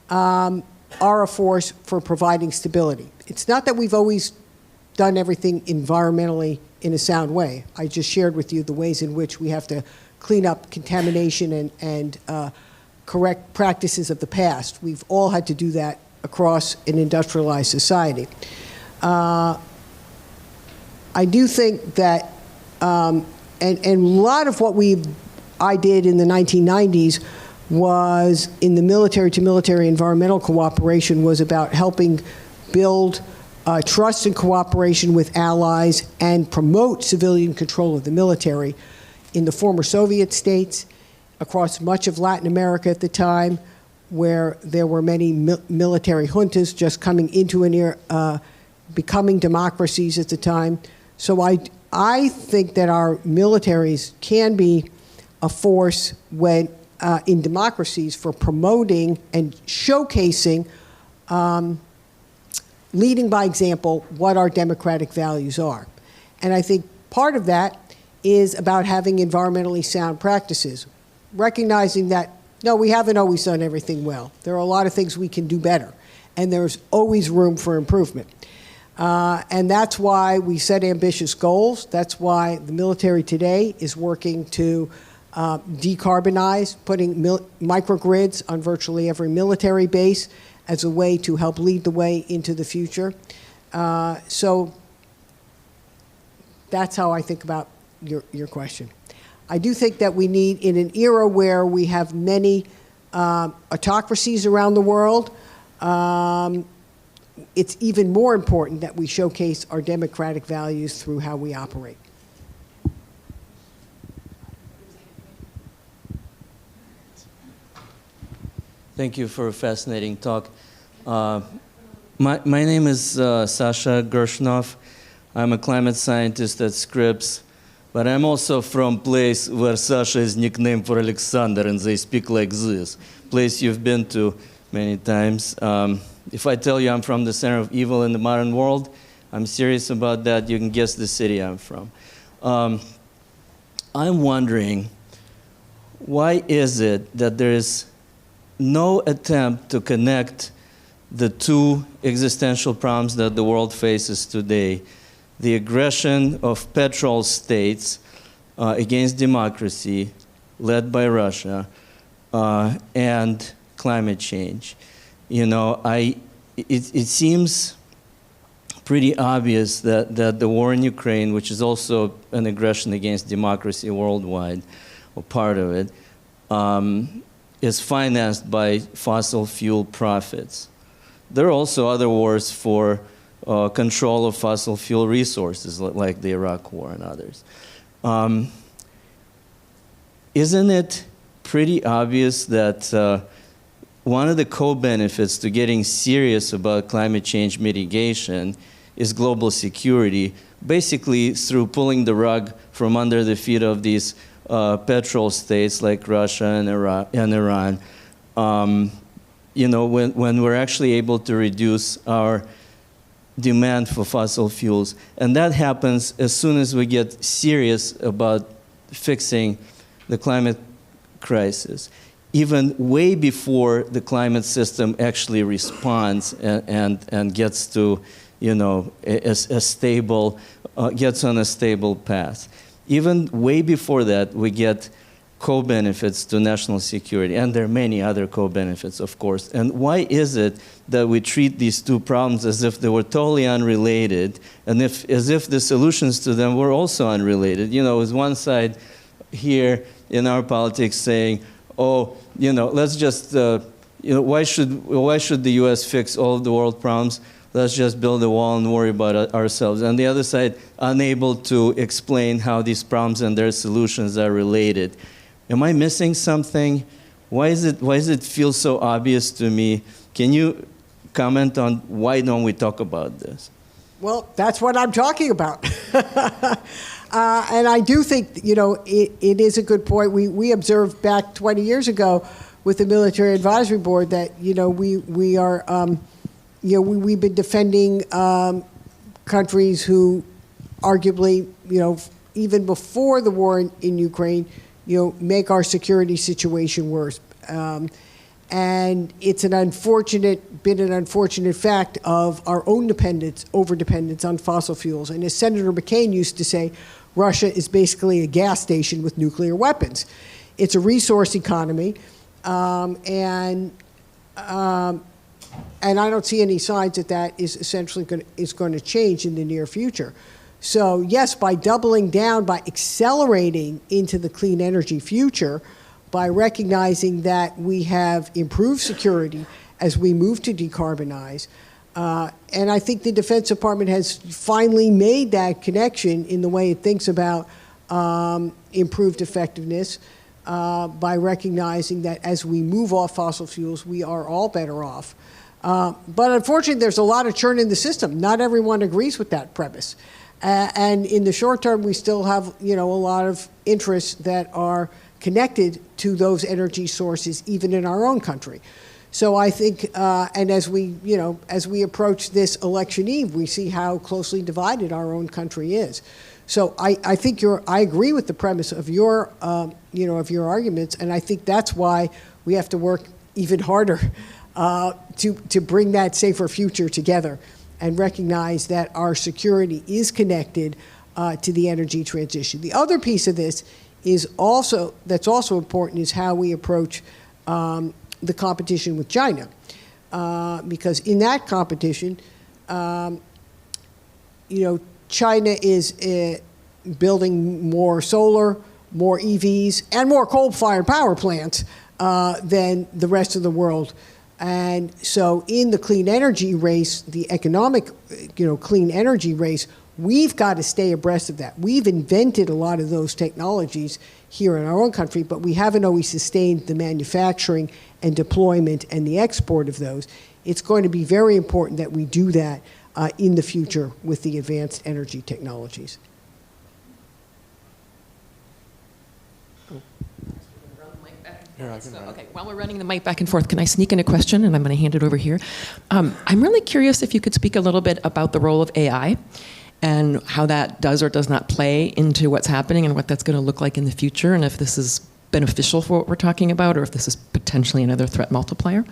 S4: are a force for providing stability. It's not that we've always done everything environmentally in a sound way. I just shared with you the ways in which we have to clean up contamination and correct practices of the past. We've all had to do that across an industrialized society. I do think that, and a lot of what I did in the 1990s was in the military-to-military environmental cooperation was about helping build trust and cooperation with allies and promote civilian control of the military in the former Soviet states, across much of Latin America at the time, where there were many military juntas just coming into an era, becoming democracies at the time. So I think that our militaries can be a force when in democracies for promoting and showcasing, leading by example, what our democratic values are. And I think part of that is about having environmentally sound practices, recognizing that, no, we haven't always done everything well. There are a lot of things we can do better, and there's always room for improvement. And that's why we set ambitious goals. That's why the military today is working to decarbonize, putting microgrids on virtually every military base as a way to help lead the way into the future. So that's how I think about your question. I do think that we need, in an era where we have many autocracies around the world, it's even more important that we showcase our democratic values through how we operate.
S6: Thank you for a fascinating talk. My name is Sasha Gershnov. I'm a climate scientist at Scripps, but I'm also from a place where Sasha is nicknamed for Alexander, and they speak like this, place you've been to many times. If I tell you I'm from the center of evil in the modern world, I'm serious about that. You can guess the city I'm from. I'm wondering, why is it that there is no attempt to connect the two existential problems that the world faces today, the aggression of petrol states against democracy, led by Russia, and climate change? You know, it seems pretty obvious that the war in Ukraine, which is also an aggression against democracy worldwide, or part of it, is financed by fossil fuel profits. There are also other wars for control of fossil fuel resources, like the Iraq War and others. Isn't it pretty obvious that one of the co-benefits to getting serious about climate change mitigation is global security, basically through pulling the rug from under the feet of these petrol states like Russia and Iran, you know, when we're actually able to reduce our demand for fossil fuels. And that happens as soon as we get serious about fixing the climate crisis, even way before the climate system actually responds and gets to, you know, a stable, gets on a stable path. Even way before that, we get co-benefits to national security, and there are many other co-benefits, of course. And why is it that we treat these two problems as if they were totally unrelated, and as if the solutions to them were also unrelated? You know, is one side here in our politics saying, oh, you know, let's just, you know, why should the U.S. fix all of the world problems? Let's just build a wall and worry about ourselves. And the other side, unable to explain how these problems and their solutions are related. Am I missing something? Why does it feel so obvious to me? Can you comment on why don't we talk about this?
S4: Well, that's what I'm talking about. And I do think, you know, it is a good point. We observed back 20 years ago with the Military Advisory Board that, you know, we are, you know, we've been defending countries who arguably, you know, even before the war in Ukraine, you know, make our security situation worse. And it's been an unfortunate fact of our own over-dependence on fossil fuels. And as Senator McCain used to say, Russia is basically a gas station with nuclear weapons. It's a resource economy, and I don't see any signs that is essentially going to change in the near future. So yes, by doubling down, by accelerating into the clean energy future, by recognizing that we have improved security as we move to decarbonize, and I think the Defense Department has finally made that connection in the way it thinks about improved effectiveness, by recognizing that as we move off fossil fuels, we are all better off. But unfortunately, there's a lot of churn in the system. Not everyone agrees with that premise. And in the short term, we still have, you know, a lot of interests that are connected to those energy sources, even in our own country. So I think, and as we approach this election eve, we see how closely divided our own country is. So I think I agree with the premise of your arguments, and I think that's why we have to work even harder to bring that safer future together and recognize that our security is connected to the energy transition. The other piece of this that's also important is how we approach the competition with China. Because in that competition, China is building more solar, more EVs, and more coal-fired power plants than the rest of the world. And so in the clean energy race, the economic, clean energy race, we've got to stay abreast of that. We've invented a lot of those technologies here in our own country, but we haven't always sustained the manufacturing and deployment and the export of those. It's going to be very important that we do that in the future with the advanced energy technologies.
S1: Okay, while we're running the mic back and forth, can I sneak in a question? And I'm going to hand it over here. I'm really curious if you could speak a little bit about the role of AI and how that does or does not play into what's happening and what that's going to look like in the future, and if this is beneficial for what we're talking about, or if this is potentially another threat multiplier.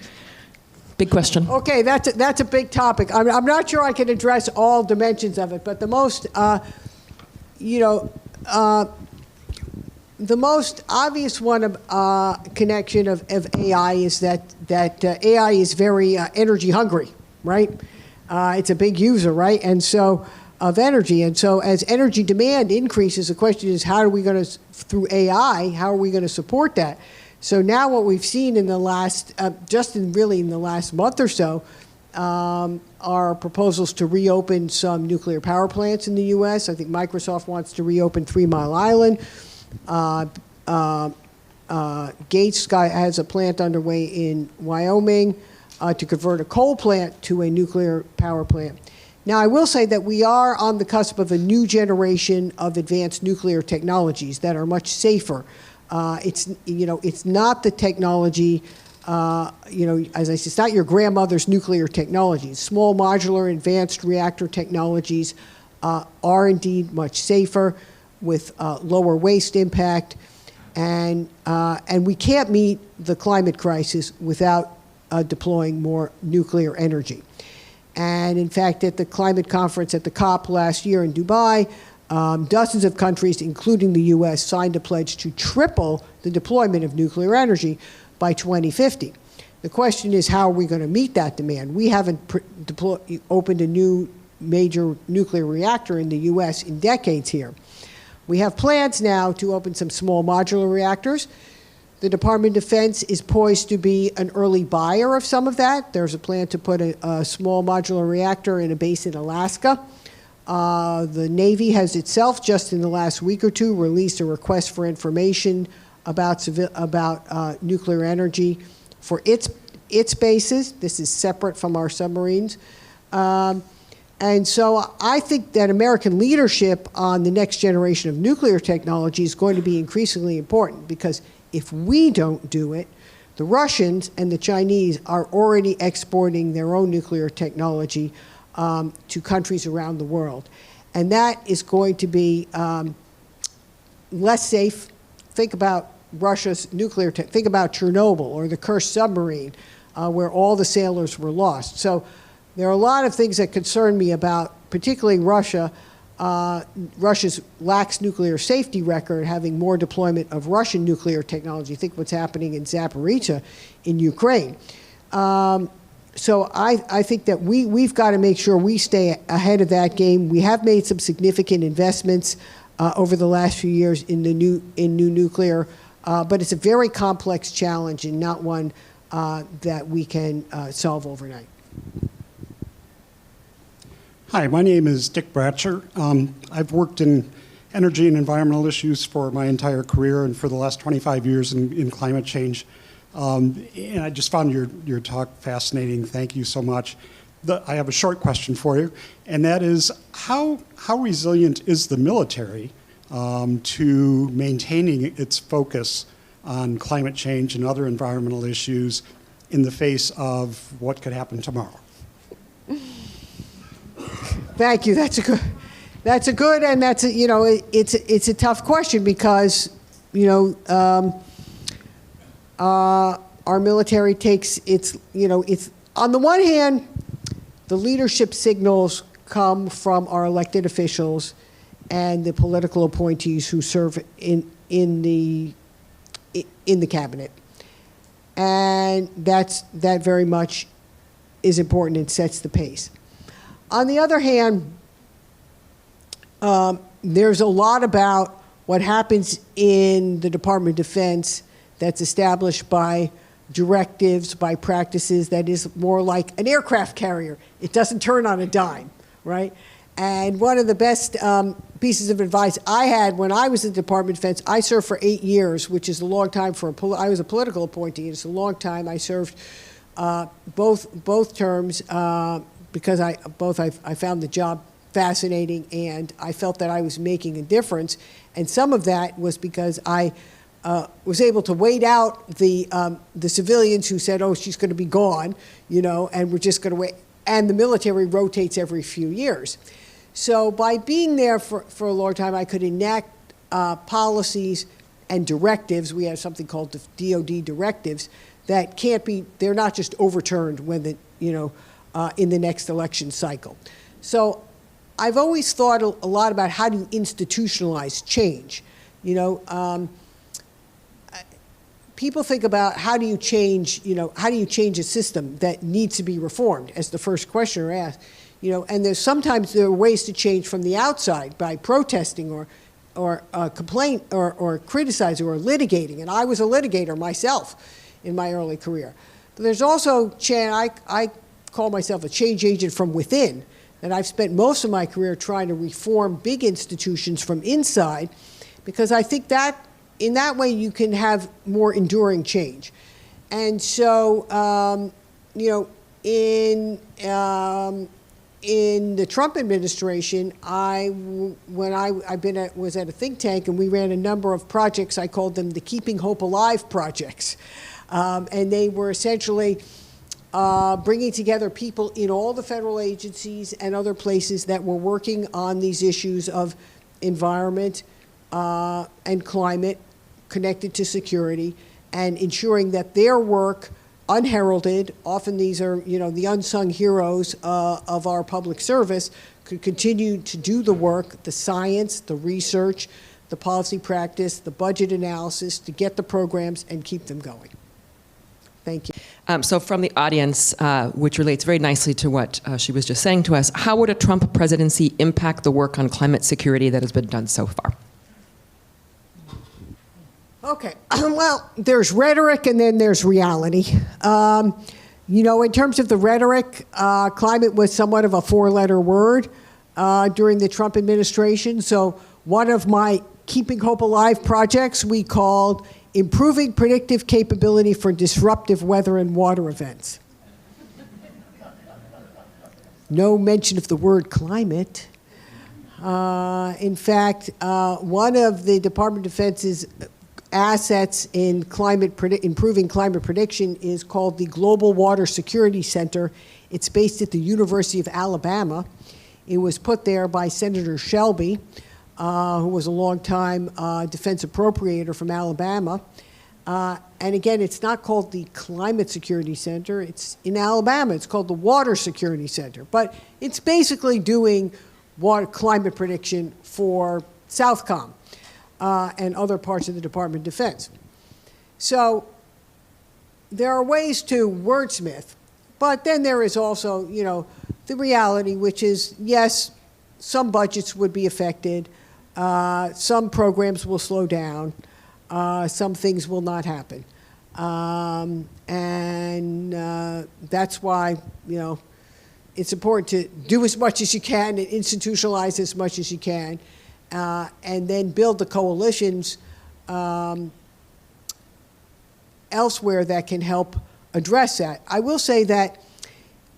S1: Big question.
S4: Okay, that's a big topic. I'm not sure I can address all dimensions of it, but the most, the most obvious one connection of AI is that AI is very energy hungry, right? It's a big user, right? And so of energy. And so as energy demand increases, the question is how are we going to, through AI, how are we going to support that? So now what we've seen in the last, really in the last month or so, are proposals to reopen some nuclear power plants in the U.S. I think Microsoft wants to reopen 3 Mile Island. Gates has a plant underway in Wyoming to convert a coal plant to a nuclear power plant. Now, I will say that we are on the cusp of a new generation of advanced nuclear technologies that are much safer. It's not the technology, as I said, it's not your grandmother's nuclear technology. Small modular advanced reactor technologies are indeed much safer with lower waste impact, and we can't meet the climate crisis without deploying more nuclear energy. And in fact, at the climate conference at the COP last year in Dubai, dozens of countries, including the U.S., signed a pledge to triple the deployment of nuclear energy by 2050. The question is, how are we going to meet that demand? We haven't opened a new major nuclear reactor in the U.S. in decades here. We have plans now to open some small modular reactors. The Department of Defense is poised to be an early buyer of some of that. There's a plan to put a small modular reactor in a base in Alaska. The Navy has itself, just in the last week or two, released a request for information about nuclear energy for its bases. This is separate from our submarines. And so I think that American leadership on the next generation of nuclear technology is going to be increasingly important, because if we don't do it, the Russians and the Chinese are already exporting their own nuclear technology to countries around the world. And that is going to be less safe. Think about Russia's nuclear tech. Think about Chernobyl or the Kursk submarine, where all the sailors were lost. So there are a lot of things that concern me about, particularly Russia, Russia's lax nuclear safety record, having more deployment of Russian nuclear technology. Think what's happening in Zaporizhzhia in Ukraine. So I think that we've got to make sure we stay ahead of that game. We have made some significant investments over the last few years in new nuclear, but it's a very complex challenge and not one that we can solve overnight.
S7: Hi, my name is Dick Bratcher. I've worked in energy and environmental issues for my entire career, and for the last 25 years in climate change. And I just found your talk fascinating. Thank you so much. I have a short question for you, and that is, how resilient is the military to maintaining its focus on climate change and other environmental issues in the face of what could happen tomorrow?
S4: Thank you. That's a good, and it's a tough question, because our military takes it's on the one hand, the leadership signals come from our elected officials and the political appointees who serve in the cabinet. And that very much is important and sets the pace. On the other hand, there's a lot about what happens in the Department of Defense that's established by directives, by practices, that is more like an aircraft carrier. It doesn't turn on a dime, right? And one of the best pieces of advice I had when I was in the Department of Defense, I served for 8 years, which is a long time for I was a political appointee. It's a long time. I served both terms because I found the job fascinating, and I felt that I was making a difference. And some of that was because I was able to wait out the civilians who said, "Oh, she's going to be gone," and we're just going to wait. And the military rotates every few years. So by being there for a long time, I could enact policies and directives. We have something called the DoD directives that they're not just overturned when in the next election cycle. So I've always thought a lot about how do you institutionalize change. People think about how do you change a system that needs to be reformed, as the first questioner asked. And sometimes there are ways to change from the outside by protesting or complaint or criticizing or litigating. And I was a litigator myself in my early career. But there's also, I call myself a change agent from within, that I've spent most of my career trying to reform big institutions from inside, because I think that in that way you can have more enduring change. And so, in the Trump administration, was at a think tank, and we ran a number of projects. I called them the Keeping Hope Alive projects. And they were essentially bringing together people in all the federal agencies and other places that were working on these issues of environment and climate connected to security, and ensuring that their work, unheralded, often these are the unsung heroes of our public service, could continue to do the work, the science, the research, the policy practice, the budget analysis, to get the programs and keep them going. Thank you.
S1: So from the audience, which relates very nicely to what she was just saying to us, how would a Trump presidency impact the work on climate security that has been done so far?
S4: Okay, well, there's rhetoric and then there's reality. In terms of the rhetoric, climate was somewhat of a four-letter word during the Trump administration. So one of my Keeping Hope Alive projects we called Improving Predictive Capability for Disruptive Weather and Water Events. No mention of the word climate. In fact, one of the Department of Defense's assets in improving climate prediction is called the Global Water Security Center. It's based at the University of Alabama. It was put there by Senator Shelby, who was a longtime defense appropriator from Alabama. And again, it's not called the Climate Security Center. It's in Alabama. It's called the Water Security Center. But it's basically doing climate prediction for Southcom and other parts of the Department of Defense. So there are ways to wordsmith, but then there is also, the reality, which is, yes, some budgets would be affected, some programs will slow down, some things will not happen. And that's why, it's important to do as much as you can and institutionalize as much as you can, and then build the coalitions elsewhere that can help address that. I will say that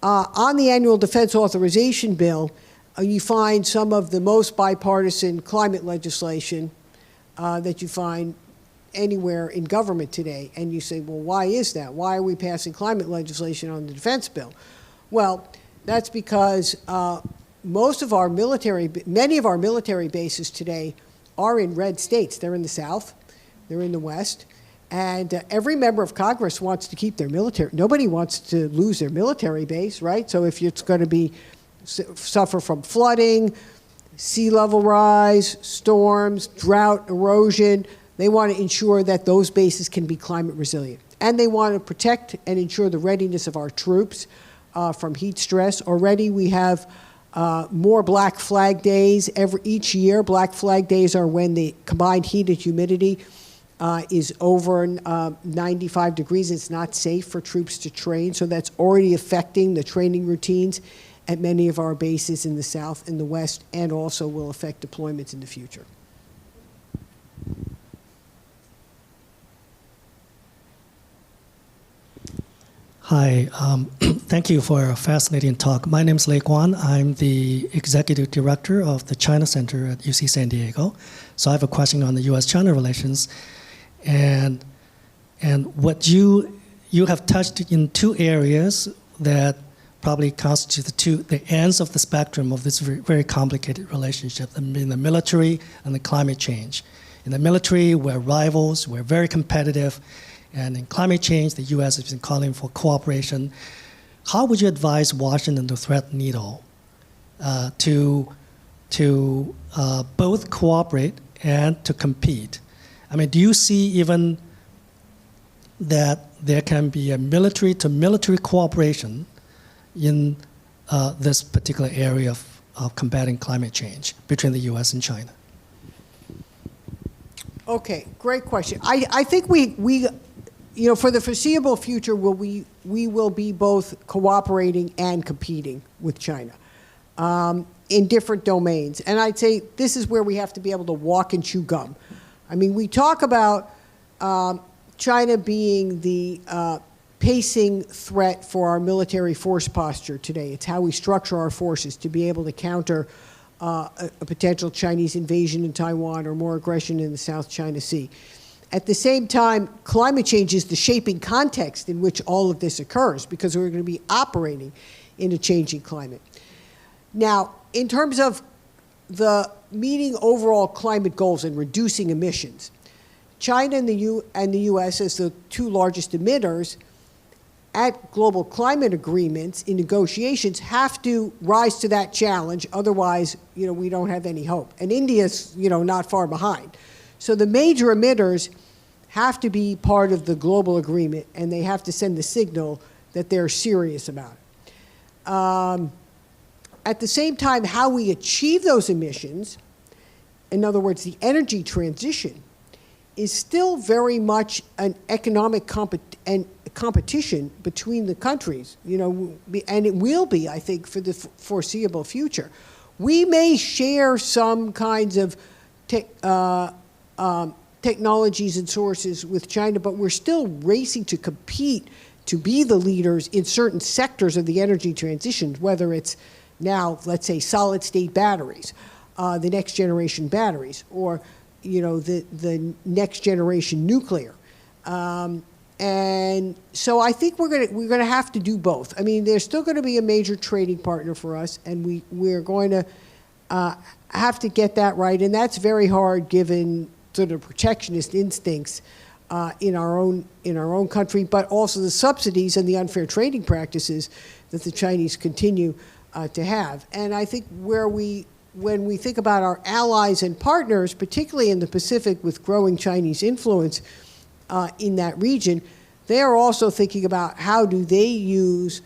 S4: on the annual defense authorization bill, you find some of the most bipartisan climate legislation that you find anywhere in government today. And you say, well, why is that? Why are we passing climate legislation on the defense bill? Well, that's because many of our military bases today are in red states. They're in the South, they're in the West, and every member of Congress wants to keep their military. Nobody wants to lose their military base, right? So if it's going to suffer from flooding, sea level rise, storms, drought, erosion, They want to ensure that those bases can be climate resilient. And they want to protect and ensure the readiness of our troops from heat stress. Already we have more Black Flag days each year. Black Flag days are when the combined heat and humidity is over 95 degrees. It's not safe for troops to train, so that's already affecting the training routines at many of our bases in the South and the West, and also will affect deployments in the future.
S8: Hi, thank you for a fascinating talk. My name is Lei Guan. I'm the Executive Director of the China Center at UC San Diego. So I have a question on the U.S.-China relations. And what you have touched in two areas that probably constitute the ends of the spectrum of this very, very complicated relationship, in the military and the climate change. In the military, we're rivals, we're very competitive. And in climate change, the U.S. has been calling for cooperation. How would you advise Washington to thread needle to both cooperate and to compete? I mean, do you see even that there can be a military-to-military cooperation in this particular area of combating climate change between the U.S. and China?
S4: Okay, great question. I think we for the foreseeable future, we will be both cooperating and competing with China in different domains. And I'd say this is where we have to be able to walk and chew gum. I mean, we talk about China being the pacing threat for our military force posture today. It's how we structure our forces to be able to counter a potential Chinese invasion in Taiwan or more aggression in the South China Sea. At the same time, climate change is the shaping context in which all of this occurs, because we're going to be operating in a changing climate. Now, in terms of the meeting overall climate goals and reducing emissions, China and the U.S. as the two largest emitters at global climate agreements in negotiations have to rise to that challenge. Otherwise, we don't have any hope. And India's, not far behind. So the major emitters have to be part of the global agreement, and they have to send the signal that they're serious about it. At the same time, how we achieve those emissions, in other words, the energy transition, is still very much an economic competition between the countries, and it will be, I think, for the foreseeable future. We may share some kinds of technologies and sources with China, but we're still racing to compete to be the leaders in certain sectors of the energy transition, whether it's now, let's say, solid-state batteries, the next generation batteries, or the next generation nuclear. And so I think we're gonna have to do both. I mean, there's still going to be a major trading partner for us, and we're going to have to get that right, and that's very hard given sort of protectionist instincts in our own country, but also the subsidies and the unfair trading practices that the Chinese continue to have. And I think when we think about our allies and partners, particularly in the Pacific with growing Chinese influence in that region, they are also thinking about how do they use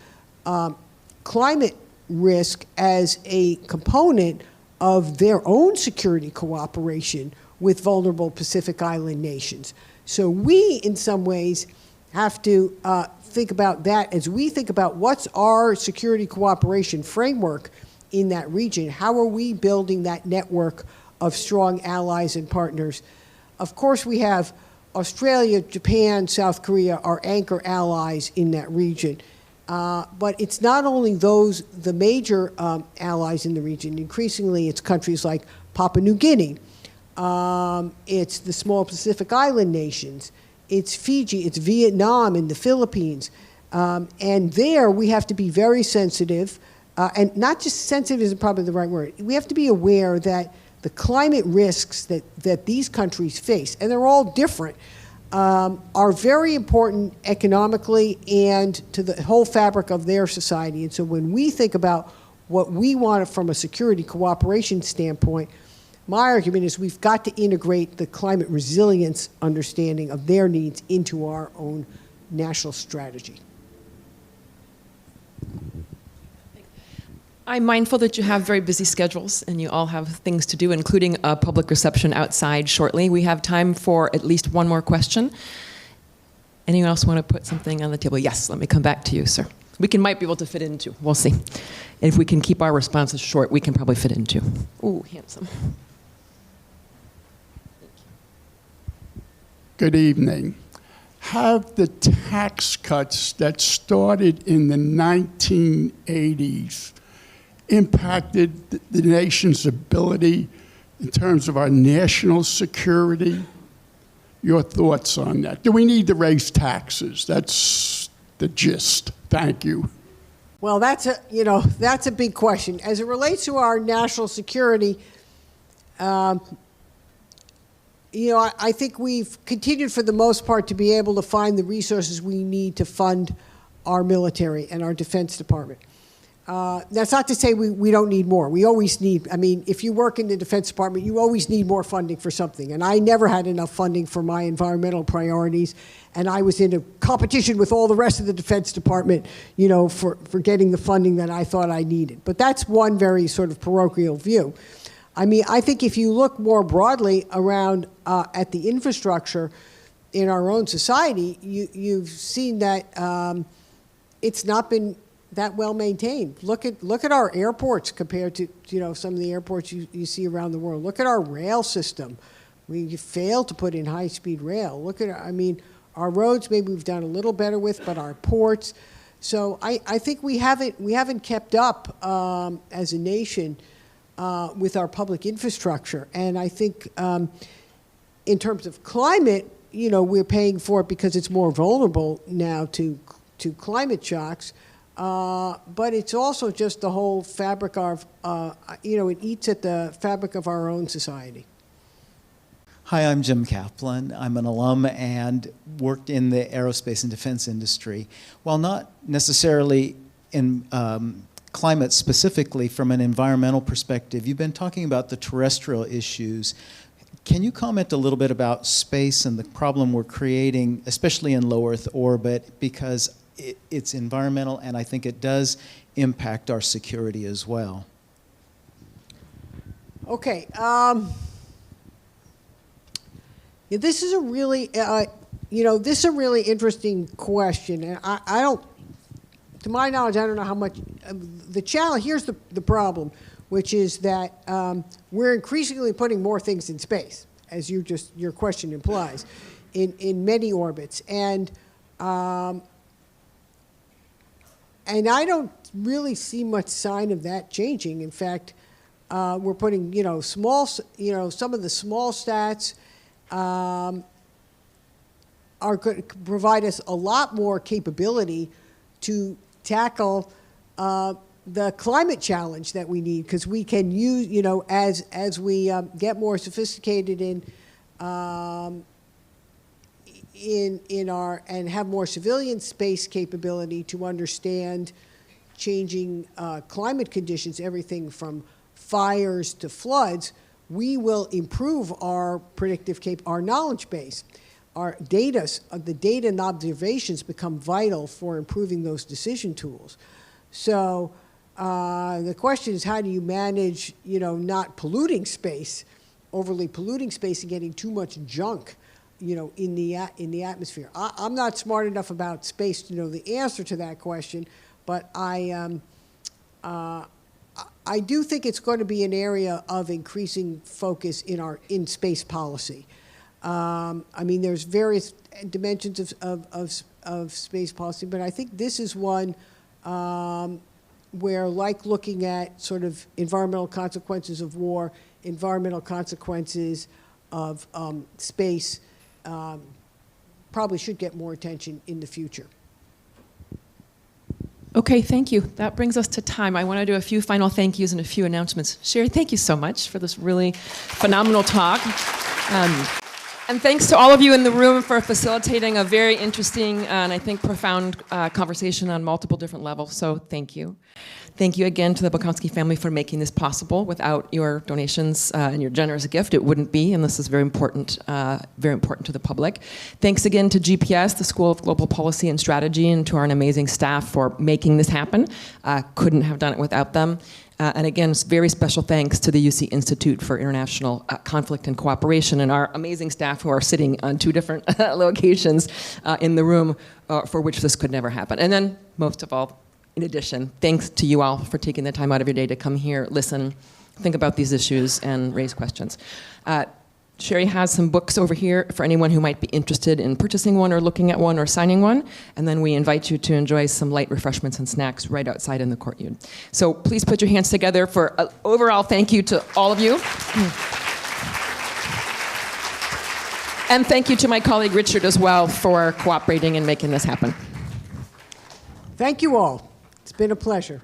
S4: climate risk as a component of their own security cooperation with vulnerable Pacific Island nations. So we, in some ways, have to think about that as we think about what's our security cooperation framework in that region. How are we building that network of strong allies and partners? Of course, we have Australia, Japan, South Korea are anchor allies in that region. But it's not only the major allies in the region. Increasingly, it's countries like Papua New Guinea. It's the small Pacific Island nations. It's Fiji. It's Vietnam and the Philippines. And there, we have to be very sensitive. And not just sensitive isn't probably the right word. We have to be aware that the climate risks that these countries face, and they're all different, are very important economically and to the whole fabric of their society. And so when we think about what we want from a security cooperation standpoint, My argument is we've got to integrate the climate resilience understanding of their needs into our own national strategy.
S1: I'm mindful that you have very busy schedules and you all have things to do, including a public reception outside shortly. We have time for at least one more question. Anyone else want to put something on the table? Yes, let me come back to you, sir. Might be able to fit into. We'll see. If we can keep our responses short, we can probably fit into. Ooh, handsome.
S9: Good evening. Have the tax cuts that started in the 1980s impacted the nation's ability in terms of our national security? Your thoughts on that? Do we need to raise taxes? That's the gist. Thank you.
S4: Well, that's a big question. As it relates to our national security, I think we've continued for the most part to be able to find the resources we need to fund our military and our Defense Department. That's not to say we don't need more. We always need, if you work in the Defense Department, you always need more funding for something. And I never had enough funding for my environmental priorities. And I was in a competition with all the rest of the Defense Department, for getting the funding that I thought I needed. But that's one very sort of parochial view. I think if you look more broadly around at the infrastructure in our own society, you've seen that it's not been that well maintained. Look at our airports compared to some of the airports you see around the world. Look at our rail system. We failed to put in high-speed rail. Look at our roads. Maybe we've done a little better with, but our ports. So I think we haven't kept up as a nation with our public infrastructure. And I think in terms of climate, we're paying for it because it's more vulnerable now to climate shocks. But it's also just the whole fabric of, it eats at the fabric of our own society.
S10: Hi, I'm Jim Kaplan. I'm an alum and worked in the aerospace and defense industry. While not necessarily in climate specifically, from an environmental perspective, you've been talking about the terrestrial issues. Can you comment a little bit about space and the problem we're creating, especially in low Earth orbit, because it's environmental and I think it does impact our security as well?
S4: Okay. This is a really, interesting question, and I don't, to my knowledge, I don't know how much the challenge. Here's the problem, which is that we're increasingly putting more things in space, as your question implies, in many orbits, and I don't really see much sign of that changing. In fact, we're putting some of the small stats. Are going to provide us a lot more capability to tackle the climate challenge that we need, because we can use, as we get more sophisticated in our and have more civilian space capability to understand changing climate conditions, everything from fires to floods. We will improve our predictive our knowledge base. Our data, the data and observations become vital for improving those decision tools. So the question is, how do you manage, not polluting space, overly polluting space, and getting too much junk, in the atmosphere? I'm not smart enough about space to know the answer to that question, but I do think it's going to be an area of increasing focus in space policy. There's various dimensions of space policy, but I think this is one where, like looking at sort of environmental consequences of war, environmental consequences of space, probably should get more attention in the future.
S1: Okay, thank you. That brings us to time. I want to do a few final thank yous and a few announcements. Sherri, thank you so much for this really phenomenal talk. And thanks to all of you in the room for facilitating a very interesting and I think profound conversation on multiple different levels. So thank you. Thank you again to the Bonkowsky family for making this possible. Without your donations and your generous gift, it wouldn't be, and this is very important to the public. Thanks again to GPS, the School of Global Policy and Strategy, and to our amazing staff for making this happen. Couldn't have done it without them. And again, very special thanks to the UC Institute for International Conflict and Cooperation and our amazing staff who are sitting on 2 different locations in the room for which this could never happen. And then, most of all, in addition, thanks to you all for taking the time out of your day to come here, listen, think about these issues, and raise questions. Sherri has some books over here for anyone who might be interested in purchasing one or looking at one or signing one. And then we invite you to enjoy some light refreshments and snacks right outside in the courtyard. So please put your hands together for an overall thank you to all of you. And thank you to my colleague Richard as well for cooperating and making this happen.
S4: Thank you all. It's been a pleasure.